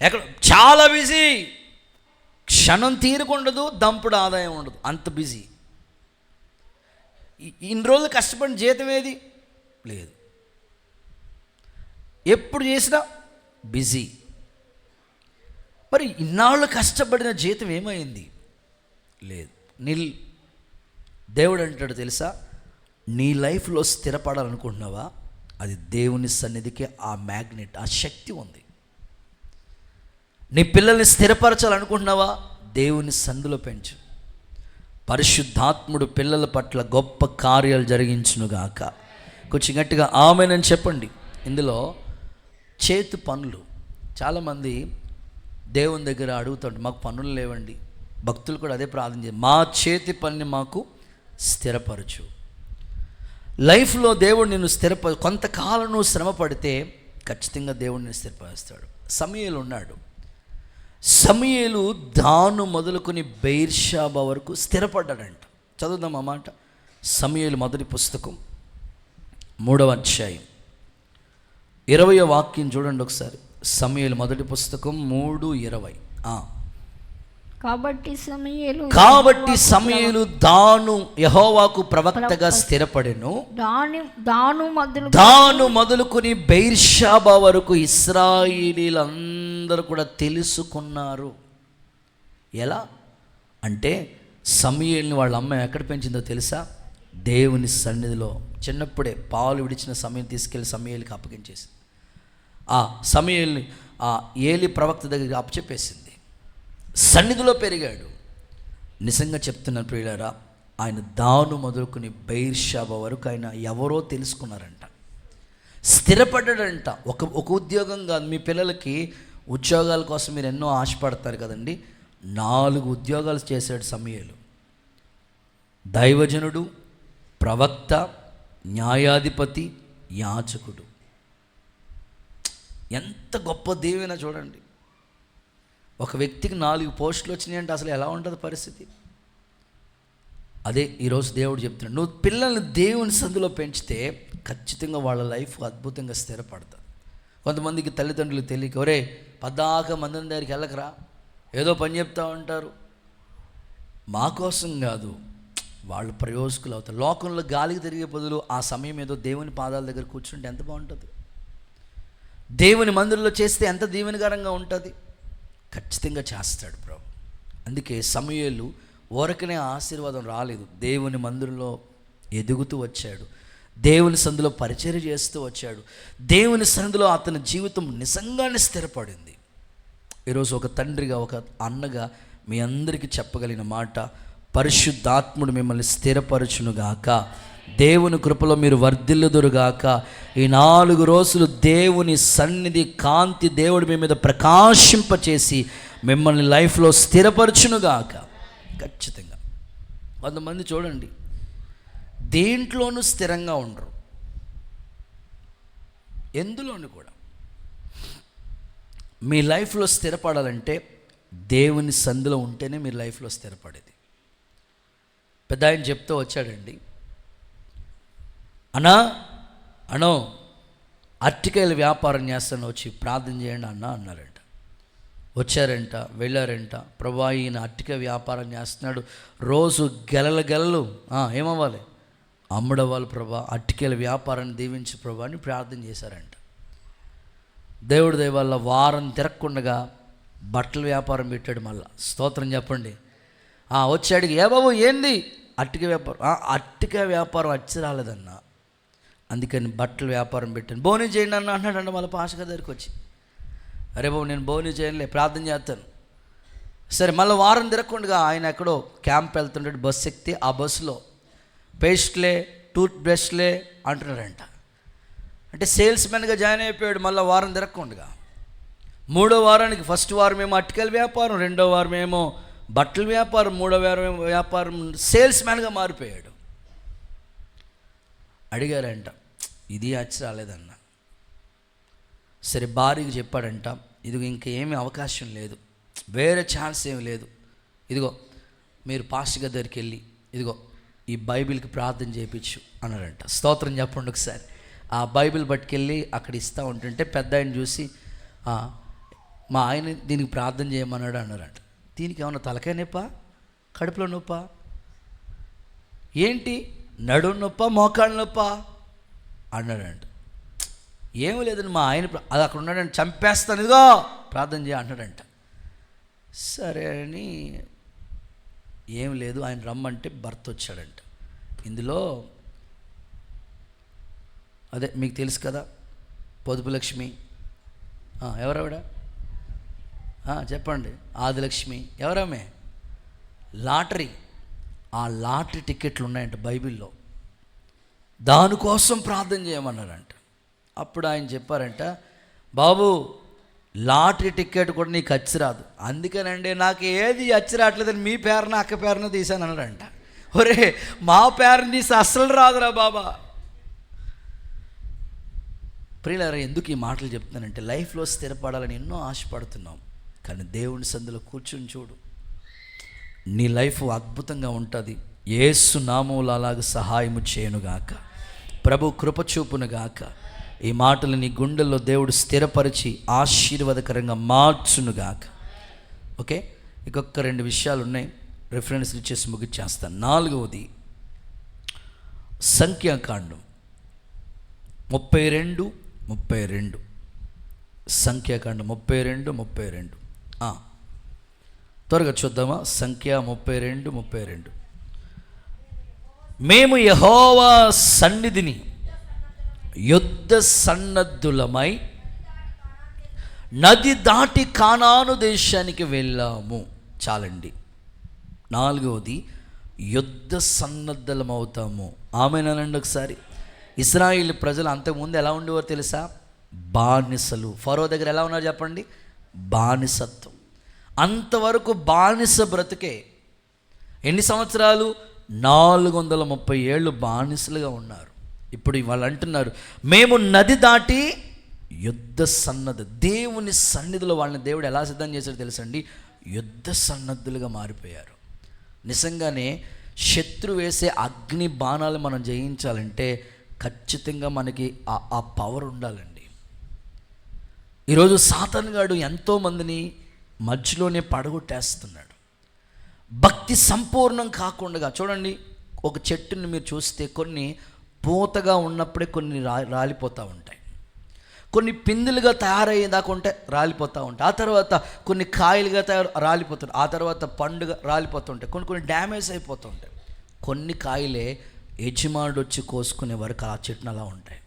ఎక్కడ చాలా బిజీ, క్షణం తీరుకుండదు, దంపుడు ఆదాయం ఉండదు, అంత బిజీ. ఇన్ని రోజులు కష్టపడిన జీతం ఏది? లేదు. ఎప్పుడు చేసినా బిజీ. మరి ఇన్నాళ్ళు కష్టపడిన జీతం ఏమైంది? లేదు, నిల్. దేవుడు అంటాడు తెలుసా, నీ లైఫ్లో స్థిరపడాలనుకుంటున్నావా? అది దేవుని సన్నిధికి ఆ మ్యాగ్నెట్, ఆ శక్తి ఉంది. నీ పిల్లల్ని స్థిరపరచాలనుకుంటున్నావా? దేవుని సన్నిధిలో పెంచు. పరిశుద్ధాత్ముడు పిల్లల పట్ల గొప్ప కార్యాలు జరిగించునుగాక. కొంచెం గట్టిగా ఆమేనని చెప్పండి. ఇందులో చేతి పనులు, చాలామంది దేవుని దగ్గర అడుగుతాడు, మాకు పనులు లేవండి. భక్తులు కూడా అదే ప్రార్థన చేయాలి, మా చేతి పనిని మాకు స్థిరపరచు. లైఫ్లో దేవుడు నిన్ను కొంతకాలం నువ్వు శ్రమ పడితే ఖచ్చితంగా దేవుడు నిన్ను స్థిరపరుస్తాడు. సమూయేలు ఉన్నాడు. సమూయేలు దాను మొదలుకొని బెయిర్షాబా వరకు స్థిరపడ్డాడంట. చదువుదాం ఆ మాట. సమూయేలు మొదటి పుస్తకం 3వ అధ్యాయం 20వ వాక్యం చూడండి ఒకసారి. సమూయేలు మొదటి పుస్తకం 3:20. కాబట్టి సమూయేలు దాను యెహోవాకు ప్రవక్తగా స్థిరపడెను. దాను మొదలుకొని బెయిర్షాబా వరకు ఇశ్రాయేలీలందరూ కూడా తెలుసుకున్నారు. ఎలా అంటే, సమూయేలుని వాళ్ళ అమ్మ ఎక్కడ పెంచిందో తెలుసా? దేవుని సన్నిధిలో. చిన్నప్పుడే పాలు విడిచిన సమయం తీసుకెళ్ళి సమూయేలుకి అప్పగించేసి, ఆ సమూయేలుని ఆ ఏలి ప్రవక్త దగ్గరికి అప్పచెప్పేసింది. సన్నిధిలో పెరిగాడు. నిజంగా చెప్తున్నాను ప్రియులారా, ఆయన దాను మొదలుకొని బెయిర్షాబా వరకు ఆయన ఎవరో తెలుసుకున్నారంట, స్థిరపడ్డాడంట. ఒక ఉద్యోగం కాదు. మీ పిల్లలకి ఉద్యోగాల కోసం మీరు ఎన్నో ఆశపడతారు కదండి. 4 ఉద్యోగాలు చేశాడు సమూయేలు. దైవజనుడు, ప్రవక్త, న్యాయాధిపతి, యాజకుడు. ఎంత గొప్ప దీవెన చూడండి. ఒక వ్యక్తికి 4 పోస్టులు వచ్చినాయంటే అసలు ఎలా ఉంటుంది పరిస్థితి? అదే ఈరోజు దేవుడు చెప్తున్నాడు, నువ్వు పిల్లల్ని దేవుని సందులో పెంచితే ఖచ్చితంగా వాళ్ళ లైఫ్ అద్భుతంగా స్థిరపడతారు. కొంతమందికి తల్లిదండ్రులు తెలియక, ఒరే పద్దాక మందిరం దగ్గరికి వెళ్ళకరా, ఏదో పని చెప్తా ఉంటారు. మా కోసం కాదు, వాళ్ళు ప్రయోజకులు అవుతారు. లోకంలో గాలికి తిరిగే బదులు ఆ సమయం ఏదో దేవుని పాదాల దగ్గర కూర్చుంటే ఎంత బాగుంటుంది? దేవుని మందిరంలో చేస్తే ఎంత దీవెనకరంగా ఉంటుంది? ఖచ్చితంగా చేస్తాడు ప్రభు. అందుకే సమూయేలు ఊరకనే ఆశీర్వాదం రాలేదు, దేవుని మందిరంలో ఎదుగుతూ వచ్చాడు, దేవుని సందులో పరిచర్య చేస్తూ వచ్చాడు. దేవుని సన్నిధిలో అతని జీవితం నిజంగానే స్థిరపడింది. ఈరోజు ఒక తండ్రిగా, ఒక అన్నగా మీ అందరికీ చెప్పగలిగిన మాట, పరిశుద్ధాత్ముడు మిమ్మల్ని స్థిరపరచునుగాక. దేవుని కృపలో మీరు వర్ధిల్లుదురుగాక. ఈ 4 రోజులు దేవుని సన్నిధి కాంతి దేవుడు మీ మీద ప్రకాశింపచేసి మిమ్మల్ని లైఫ్లో స్థిరపరచునుగాక. ఖచ్చితంగా. కొంతమంది చూడండి, దేంట్లోనూ స్థిరంగా ఉండరు, ఎందులోనూ కూడా. మీ లైఫ్లో స్థిరపడాలంటే దేవుని సందులో ఉంటేనే మీరు లైఫ్లో స్థిరపడేది. పెద్ద ఆయన చెప్తూ వచ్చాడండి, అనో అరటికాయల వ్యాపారం చేస్తాను, వచ్చి ప్రార్థన చేయండి అన్నారంట. వచ్చారంట, వెళ్ళారంట. ప్రభా ఈయన అరటికాయ వ్యాపారం చేస్తున్నాడు, రోజు గెలలు ఏమవ్వాలి, అమ్ముడవ్వాలి ప్రభా, అరటికాయల వ్యాపారాన్ని దీవించి ప్రభా అని ప్రార్థన చేశారంట. దేవుడి దయ వల్ల వారం తిరగకుండా బట్టల వ్యాపారం పెట్టాడు. మళ్ళా స్తోత్రం చెప్పండి. వచ్చాడు, ఏ బాబు ఏంది అరటికాయ వ్యాపారం? అరటికాయ వ్యాపారం వచ్చి రాలేదన్నా, అందుకని బట్టల వ్యాపారం పెట్టాను. బోని చేయండి అన్న అన్నాడంట. మళ్ళీ పాస్టర్ దగ్గరికి వచ్చి, అరే బాబు నేను బోని చేయనులే, ప్రార్థన చేస్తాను. సరే, మళ్ళీ వారం తిరగకుండా ఆయన ఎక్కడో క్యాంప్ వెళ్తుంటాడు, బస్సు ఎక్కితే ఆ బస్సులో పేస్ట్లే టూత్ బ్రష్లే అంటున్నాడంట. అంటే సేల్స్ మెన్గా జాయిన్ అయిపోయాడు. మళ్ళీ వారం తిరగకుండా మూడో వారానికి, ఫస్ట్ వారం ఏమో అరటికాయల వ్యాపారం, రెండో వారం ఏమో బట్టల వ్యాపారం, మూడో వారం ఏమో వ్యాపారం, సేల్స్ మ్యాన్గా మారిపోయాడు. అడిగారంట, ఇది వచ్చి రాలేదన్న. సరే, భార్యకి చెప్పాడంట, ఇదిగో ఇంకేమీ అవకాశం లేదు, వేరే ఛాన్స్ ఏమి లేదు, ఇదిగో మీరు పాస్టర్ గారి దగ్గరికి వెళ్ళి ఇదిగో ఈ బైబిల్కి ప్రార్థన చేయించు అన్నాడంట. స్తోత్రం చెప్పండి ఒకసారి. ఆ బైబిల్ పట్టుకెళ్ళి అక్కడ ఇస్తూ ఉంటుంటే పెద్ద ఆయన చూసి, మా ఆయన దీనికి ప్రార్థన చేయమన్నాడు అన్నారంట. దీనికి ఏమన్నా తలకాయ నొప్పా, కడుపులో నొప్పా, ఏంటి నడుము నొప్పా, మోకాళ్ళ నొప్పా అన్నాడంట. ఏమీ లేదండి, మా ఆయన అది అక్కడ ఉన్నాడంట, చంపేస్తాను, ఇదిగో ప్రార్థన చేయ అంటాడంట. సరే అని ఏం లేదు, ఆయన రమ్మంటే భర్త వచ్చాడంట. ఇందులో అదే మీకు తెలుసు కదా, పొదుపు లక్ష్మి, ఎవరావిడ చెప్పండి, ఆదిలక్ష్మి, ఎవరమ్మే, లాటరీ, ఆ లాటరీ టికెట్లు ఉన్నాయంట బైబిల్లో, దానికోసం ప్రార్థన చేయమన్నారంట. అప్పుడు ఆయన చెప్పారంట, బాబు లాటరీ టికెట్ కూడా నీకు అచ్చి రాదు, అందుకేనండి నాకు ఏది అచ్చి రావట్లేదని మీ పేరున అక్క పేరున తీశాను అన్నాడంట. ఒరే, మా పేరుని తీసి అస్సలు రాదురా బాబా. ప్రియులారా, ఎందుకు ఈ మాటలు చెప్తున్నానంటే, లైఫ్లో స్థిరపడాలని ఎన్నో ఆశపడుతున్నాం, కానీ దేవుని సందులో కూర్చుని చూడు, నీ లైఫ్ అద్భుతంగా ఉంటుంది. యేసు నామములో అలాగ సహాయము చేయనుగాక, ప్రభు కృపచూపునుగాక. ఈ మాటలు నీ గుండెల్లో దేవుడు స్థిరపరిచి ఆశీర్వాదకరంగా మార్చునుగాక. ఓకే, ఇంకొక 2 విషయాలు ఉన్నాయి, రిఫరెన్స్లు ఇచ్చేసి ముగిచ్చేస్తాను. 4వది సంఖ్యాకాండం 32 సంఖ్యాకాండం 32 త్వరగా చూద్దామా? సంఖ్య 32 మేము యెహోవా సన్నిధిని యుద్ధ సన్నద్ధులమై నది దాటి కానాను దేశానికి వెళ్ళాము. చాలండి. 4వది యుద్ధ సన్నద్ధులమవుతాము. ఆమేనండి ఒకసారి. ఇశ్రాయేలు ప్రజలు అంతకుముందు ఎలా ఉండేవారు తెలుసా? బానిసలు. ఫరో దగ్గర ఎలా ఉన్నారు చెప్పండి? బానిసత్వం. అంతవరకు బానిస బ్రతుకే. ఎన్ని సంవత్సరాలు? 430 ఏళ్ళు బానిసలుగా ఉన్నారు. ఇప్పుడు వాళ్ళు అంటున్నారు, మేము నది దాటి యుద్ధ సన్నద్ధ, దేవుని సన్నిధిలో వాళ్ళని దేవుడు ఎలా సిద్ధం చేశాడో తెలుసండి? యుద్ధ సన్నద్ధులుగా మారిపోయారు. నిజంగానే శత్రు వేసే అగ్ని బాణాలు మనం జయించాలంటే ఖచ్చితంగా మనకి ఆ పవర్ ఉండాలండి. ఈరోజు సాతానుగాడు ఎంతోమందిని మధ్యలోనే పడగొట్టేస్తున్నాడు. భక్తి సంపూర్ణం కాకుండా, చూడండి, ఒక చెట్టుని మీరు చూస్తే కొన్ని పూతగా ఉన్నప్పుడే కొన్ని రాలిపోతూ ఉంటాయి, కొన్ని పిందులుగా తయారయ్యేదాకా ఉంటే రాలిపోతూ ఉంటాయి, ఆ తర్వాత కొన్ని కాయలుగా రాలిపోతుంటాయి, ఆ తర్వాత పండుగ రాలిపోతుంటాయి, కొన్ని డ్యామేజ్ అయిపోతూ ఉంటాయి. కొన్ని కాయలే యజమానుడు వచ్చి కోసుకునే వరకు ఆ చెట్టును అలా ఉంటాయి.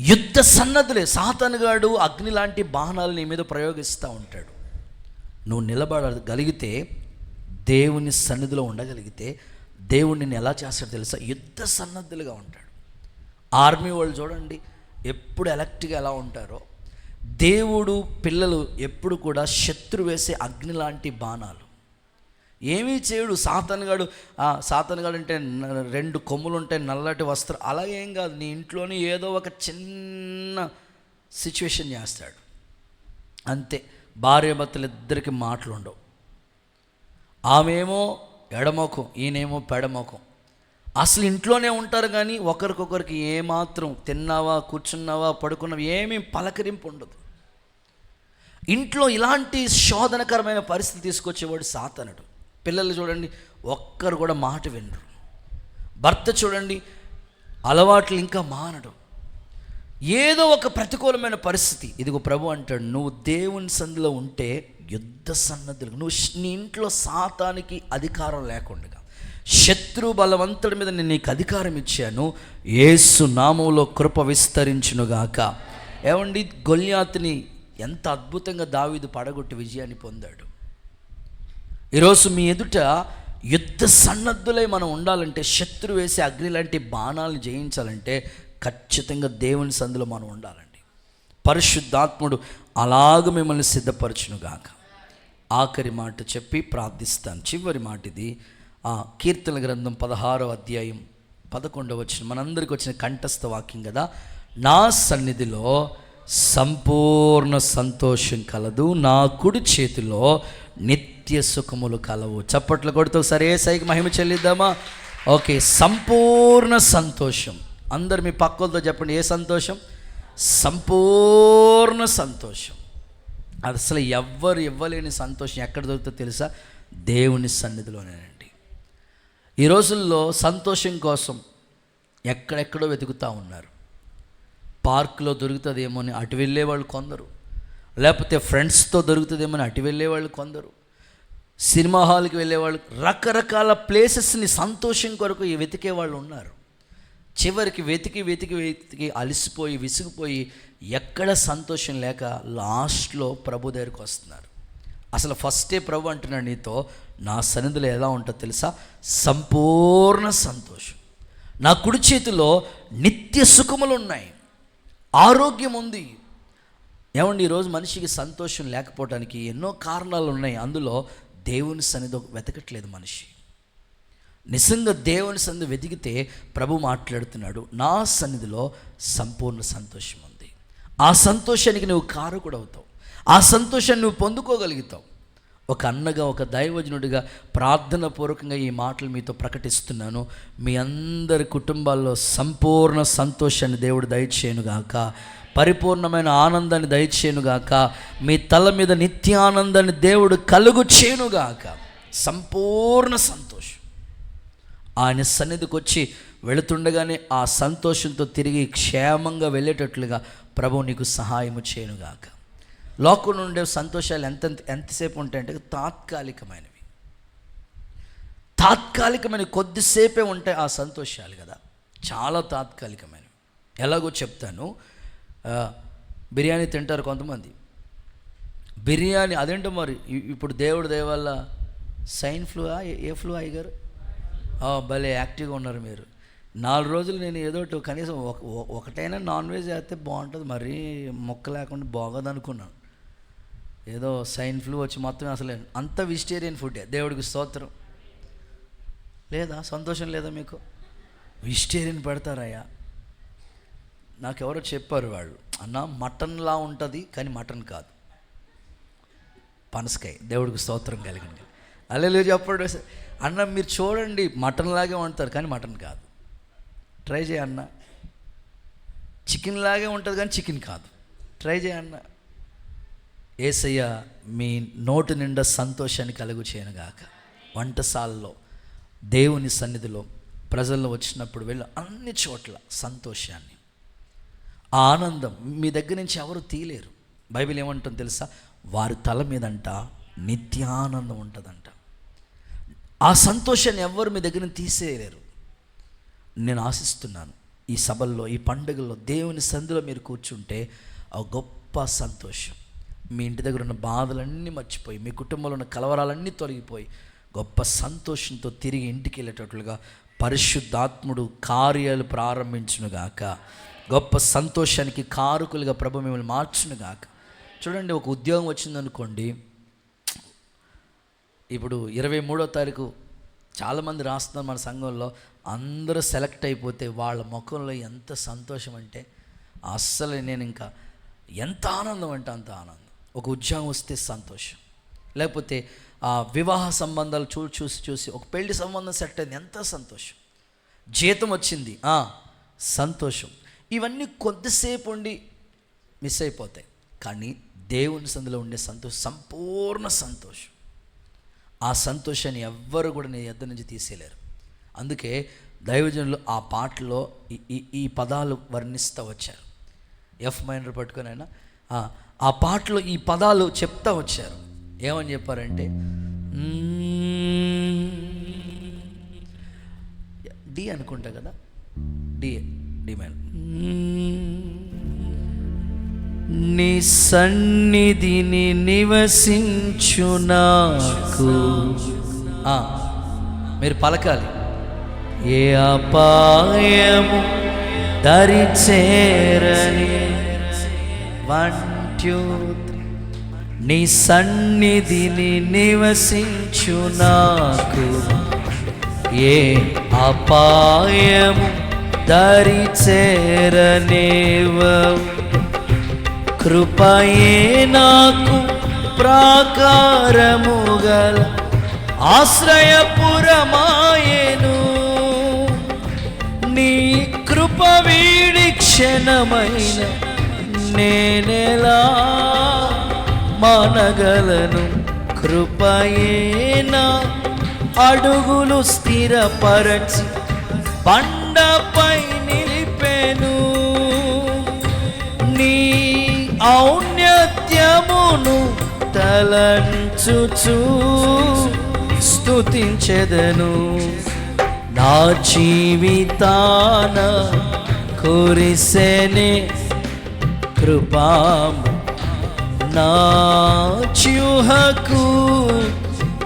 యుద్ధ సన్నద్ధులే. సాతానుగాడు అగ్ని లాంటి బాణాలు నీ మీద ప్రయోగిస్తూ ఉంటాడు. నువ్వు నిలబడగలిగితే, దేవుని సన్నిధిలో ఉండగలిగితే, దేవుడు నిన్ను ఎలా చేస్తాడో తెలుసా? యుద్ధ సన్నద్ధులుగా ఉంటాడు. ఆర్మీ వాళ్ళు చూడండి ఎప్పుడు ఎలక్ట్గా ఎలా ఉంటారో, దేవుడు పిల్లలు ఎప్పుడు కూడా శత్రు వేసే అగ్ని లాంటి బాణాలు. ఏమీ చేయడు సాతానుగాడు. సాతానుగాడు అంటే 2 కొమ్ములు ఉంటాయి, నల్లటి వస్త్రం, అలాగేం కాదు. నీ ఇంట్లోనే ఏదో ఒక చిన్న సిచ్యువేషన్ చేస్తాడు అంతే. భార్యాభర్తలు ఇద్దరికి మాటలు ఉండవు. ఆమెమో ఎడమొఖం, ఈయనేమో పెడమొఖం. అసలు ఇంట్లోనే ఉంటారు కానీ ఒకరికొకరికి ఏమాత్రం తిన్నావా, కూర్చున్నావా, పడుకున్నావా ఏమీ పలకరింపు ఉండదు. ఇంట్లో ఇలాంటి శోధనకరమైన పరిస్థితి తీసుకొచ్చేవాడు సాతానుడు. పిల్లలు చూడండి, ఒక్కరు కూడా మాట వినరు. భర్త చూడండి, అలవాట్లు ఇంకా మానడు. ఏదో ఒక ప్రతికూలమైన పరిస్థితి. ఇదిగో ప్రభు అంటాడు, నువ్వు దేవుని సన్నిధిలో ఉంటే యుద్ధ సన్నద్ధులు. నువ్వు నీ ఇంట్లో సాతానికి అధికారం లేకుండా, శత్రు బలవంతుడి మీద నేను నీకు అధికారం ఇచ్చాను. యేసు నామములో కృప విస్తరించునుగాక. ఏమండి, గొల్యాతుని ఎంత అద్భుతంగా దావీదు పడగొట్టి విజయాన్ని పొందాడు. ఈరోజు మీ ఎదుట యుద్ధ సన్నద్ధులై మనం ఉండాలంటే, శత్రు వేసే అగ్ని లాంటి బాణాలను జయించాలంటే ఖచ్చితంగా దేవుని సందులో మనం ఉండాలండి. పరిశుద్ధాత్ముడు అలాగ మిమ్మల్ని సిద్ధపరచునుగాక. ఆఖరి మాట చెప్పి ప్రార్థిస్తాను. చివరి మాట ఇది. కీర్తన గ్రంథం 16వ అధ్యాయం 11వ వచనం మనందరికి వచ్చిన కంఠస్థ వాక్యం కదా. నా సన్నిధిలో సంపూర్ణ సంతోషం కలదు, నా కుడి చేతిలో నిత్య సుఖములు కలవు. చప్పట్లు కొడుతూ సరే సైకి మహిమ చెల్లిద్దామా? ఓకే, సంపూర్ణ సంతోషం. అందరు మీ పక్కలతో చెప్పండి, ఏ సంతోషం? సంపూర్ణ సంతోషం. అది అసలు ఎవ్వరు ఇవ్వలేని సంతోషం ఎక్కడ దొరుకుతుందో తెలుసా? దేవుని సన్నిధిలోనేనండి. ఈ రోజుల్లో సంతోషం కోసం ఎక్కడెక్కడో వెతుకుతూ ఉన్నారు. పార్కులో దొరుకుతుందేమో అని అటు వెళ్ళేవాళ్ళు కొందరు, లేకపోతే ఫ్రెండ్స్తో దొరుకుతుందేమో అని అటు వెళ్ళేవాళ్ళు కొందరు, సినిమా హాల్కి వెళ్ళేవాళ్ళు, రకరకాల ప్లేసెస్ని సంతోషం కొరకు వెతికే వాళ్ళు ఉన్నారు. చివరికి వెతికి వెతికి వెతికి అలసిపోయి విసిగిపోయి ఎక్కడ సంతోషం లేక లాస్ట్లో ప్రభు దగ్గరికి వస్తున్నారు. అసలు ఫస్టే ప్రభు అంటున్నాడు, నీతో నా సన్నిధిలో ఎలా ఉంటుందో తెలుసా? సంపూర్ణ సంతోషం. నా కుడి చేతిలో నిత్య సుఖములు ఉన్నాయి, ఆరోగ్యం ఉంది. ఏమండి, ఈరోజు మనిషికి సంతోషం లేకపోవడానికి ఎన్నో కారణాలు ఉన్నాయి. అందులో దేవుని సన్నిధి వెతకట్లేదు మనిషి. నిజంగా దేవుని సన్నిధి వెతికితే ప్రభు మాట్లాడుతున్నాడు, నా సన్నిధిలో సంపూర్ణ సంతోషం ఉంది. ఆ సంతోషానికి నువ్వు కారకుడు అవుతావు, ఆ సంతోషాన్ని నువ్వు పొందుకోగలుగుతావు. ఒక అన్నగా, ఒక దైవజనుడిగా ప్రార్థన పూర్వకంగా ఈ మాటలు మీతో ప్రకటిస్తున్నాను. మీ అందరి కుటుంబాల్లో సంపూర్ణ సంతోషాన్ని దేవుడు దయచేయునుగాక, పరిపూర్ణమైన ఆనందాన్ని దయచేయునుగాక, మీ తల మీద నిత్యానందాన్ని దేవుడు కలుగు చేయునుగాక. సంపూర్ణ సంతోషం. ఆయన సన్నిధికి వచ్చి వెళుతుండగానే ఆ సంతోషంతో తిరిగి క్షేమంగా వెళ్ళేటట్లుగా ప్రభు నీకు సహాయము చేయనుగాక. లోకంలో ఉండే సంతోషాలు ఎంతసేపు ఉంటాయంటే తాత్కాలికమైనవి, కొద్దిసేపే ఉంటాయి ఆ సంతోషాలు కదా, చాలా తాత్కాలికమైనవి. ఎలాగో చెప్తాను. బిర్యానీ తింటారు కొంతమంది. బిర్యానీ అదేంటో మరి ఇప్పుడు దేవుడి దయ వల్ల సైన్ ఫ్లూ, ఏ ఫ్లూ అయ్యారు, భలే యాక్టివ్గా ఉన్నారు మీరు. 4 రోజులు నేను ఏదో కనీసం ఒకటైనా నాన్ వెజ్ అయితే బాగుంటుంది, మరీ మొక్క లేకుండా బాగోదు అనుకున్నాను. ఏదో సైన్ ఫ్లూ వచ్చి మొత్తం అసలు అంత వెజిటేరియన్ ఫుడ్డే. దేవుడికి స్తోత్రం. లేదా సంతోషం లేదా మీకు? వెజిటేరియన్ పెడతారయ్యా. నాకెవరో చెప్పారు వాళ్ళు, అన్న మటన్లా ఉంటుంది కానీ మటన్ కాదు, పనసకాయ. దేవుడికి స్తోత్రం కలిగింది. అల్లెలు చెప్పాడు అన్న, మీరు చూడండి మటన్ లాగే వండుతారు కానీ మటన్ కాదు, ట్రై చేయన్న. చికెన్ లాగే ఉంటుంది కానీ చికెన్ కాదు, ట్రై చేయన్న. యేసయ్య మీ నోటి నిండా సంతోషాన్ని కలుగు చేయనుగాక. వంటశాలలో, దేవుని సన్నిధిలో, ప్రజల్లో వచ్చినప్పుడు వెళ్ళి అన్ని చోట్ల సంతోషాన్ని, ఆనందం మీ దగ్గర నుంచి ఎవరు తీయలేరు. బైబిల్ ఏమంటుంది తెలుసా? వారి తల మీదంట నిత్యానందం ఉంటుందంట. ఆ సంతోషాన్ని ఎవ్వరు మీ దగ్గర నుంచి తీసేయలేరు. నేను ఆశిస్తున్నాను ఈ సభల్లో, ఈ పండుగల్లో దేవుని సన్నిధిలో మీరు కూర్చుంటే ఆ గొప్ప సంతోషం, మీ ఇంటి దగ్గర ఉన్న బాధలన్నీ మర్చిపోయి, మీ కుటుంబంలో ఉన్న కలవరాలన్నీ తొలగిపోయి గొప్ప సంతోషంతో తిరిగి ఇంటికి వెళ్ళేటట్లుగా పరిశుద్ధాత్ముడు కార్యాలు ప్రారంభించునుగాక. గొప్ప సంతోషానికి కారకులుగా ప్రభు మిమ్మల్ని మార్చునుగాక. చూడండి, ఒక ఉద్యోగం వచ్చిందనుకోండి, ఇప్పుడు 23వ తారీఖు చాలామంది రాస్తున్నారు మన సంఘంలో, అందరూ సెలెక్ట్ అయిపోతే వాళ్ళ ముఖంలో ఎంత సంతోషం అంటే అస్సలు నేను ఇంకా ఎంత ఆనందం అంటే అంత ఆనందం. ఒక ఉద్యోగం వస్తే సంతోషం, లేకపోతే వివాహ సంబంధాలు చూసి ఒక పెళ్లి సంబంధం సెట్ అయింది, ఎంత సంతోషం. జీతం వచ్చింది, సంతోషం. ఇవన్నీ కొద్దిసేపు ఉండి మిస్ అయిపోతాయి. కానీ దేవుని సందులో ఉండే సంతోషం సంపూర్ణ సంతోషం. ఆ సంతోషాన్ని ఎవ్వరు కూడా నీ యొద్ద నుంచి తీసేయలేరు. అందుకే దైవజనులు ఆ పాటలో ఈ పదాలు వర్ణిస్తూ వచ్చారు. ఎఫ్ మైనర్ పట్టుకొని అయినా ఆ పాటలో ఈ పదాలు చెప్తా వచ్చారు. ఏమని చెప్పారంటే, డి అనుకుంటా కదా, డి మైనర్. నీ సన్నిధిని నివసించు నాకు, మీరు పలకాలి. ఏ అపాయము దరి చేరని, 1 2 3. నీ సన్నిధిని నివసించు నాకు, ఏ అపాయము దరి చేరనేవవు. కృపయే నాకు ప్రాకారము గల ఆశ్రయపురమాయెను. నీ కృప వీడి క్షణమైన నేనెలా మానగలను. కృపయే నా అడుగులు స్థిరపరచి బండపై నిలిపెను. నీ ఔన్నత్యమును తలంచుచు స్తుతించెదను. నా జీవితాన కురిసెనే కృపాము, నా చుహకు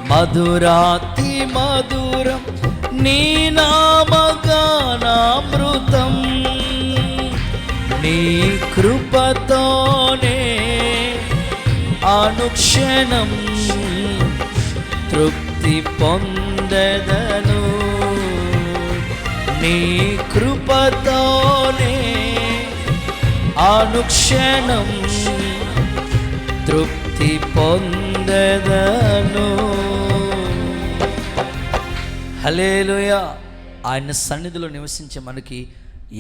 మధురాతి మధురం నీ నామగానామృతం. నీ కృపతోనే అనుక్షణం తృప్తి పొందెదను. నీ కృపతోనే అనుక్షణం తృప్తి పొందెదను. హల్లెలూయా. ఆయన సన్నిధిలో నివసించే మనకి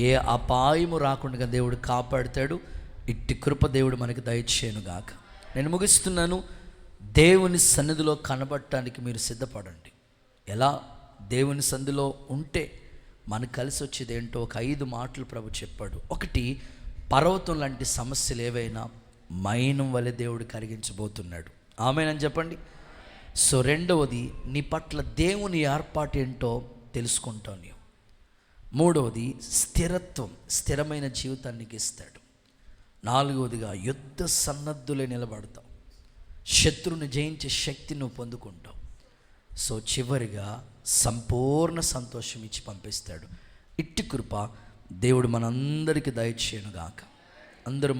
ఏ అపాయము రాకుండా దేవుడు కాపాడుతాడు. ఇట్టి కృప దేవుడు మనకి దయచేయనుగాక. నేను ముగిస్తున్నాను. దేవుని సన్నిధిలో కనబడటానికి మీరు సిద్ధపడండి. ఎలా దేవుని సన్నిధిలో ఉంటే మనకు కలిసి వచ్చేది ఏంటో ఒక 5 మాటలు ప్రభు చెప్పాడు. ఒకటి, పర్వతం లాంటి సమస్యలు ఏవైనా మైనం వలె దేవుడు కరిగించబోతున్నాడు. ఆమేనని చెప్పండి. సో రెండవది, నీ పట్ల దేవుని ఏర్పాటు ఏంటో తెలుసుకుంటావు నీవు. మూడవది, స్థిరత్వం, స్థిరమైన జీవితానికి ఇస్తాడు. నాలుగవదిగా, యుద్ధ సన్నద్ధులే నిలబడతావు. శత్రువుని జయించే శక్తి నువ్వు పొందుకుంటావు. సో చివరిగా సంపూర్ణ సంతోషం ఇచ్చి పంపిస్తాడు. ఇట్టి కృప దేవుడు మనందరికీ దయచేయనుగాక. అందరూ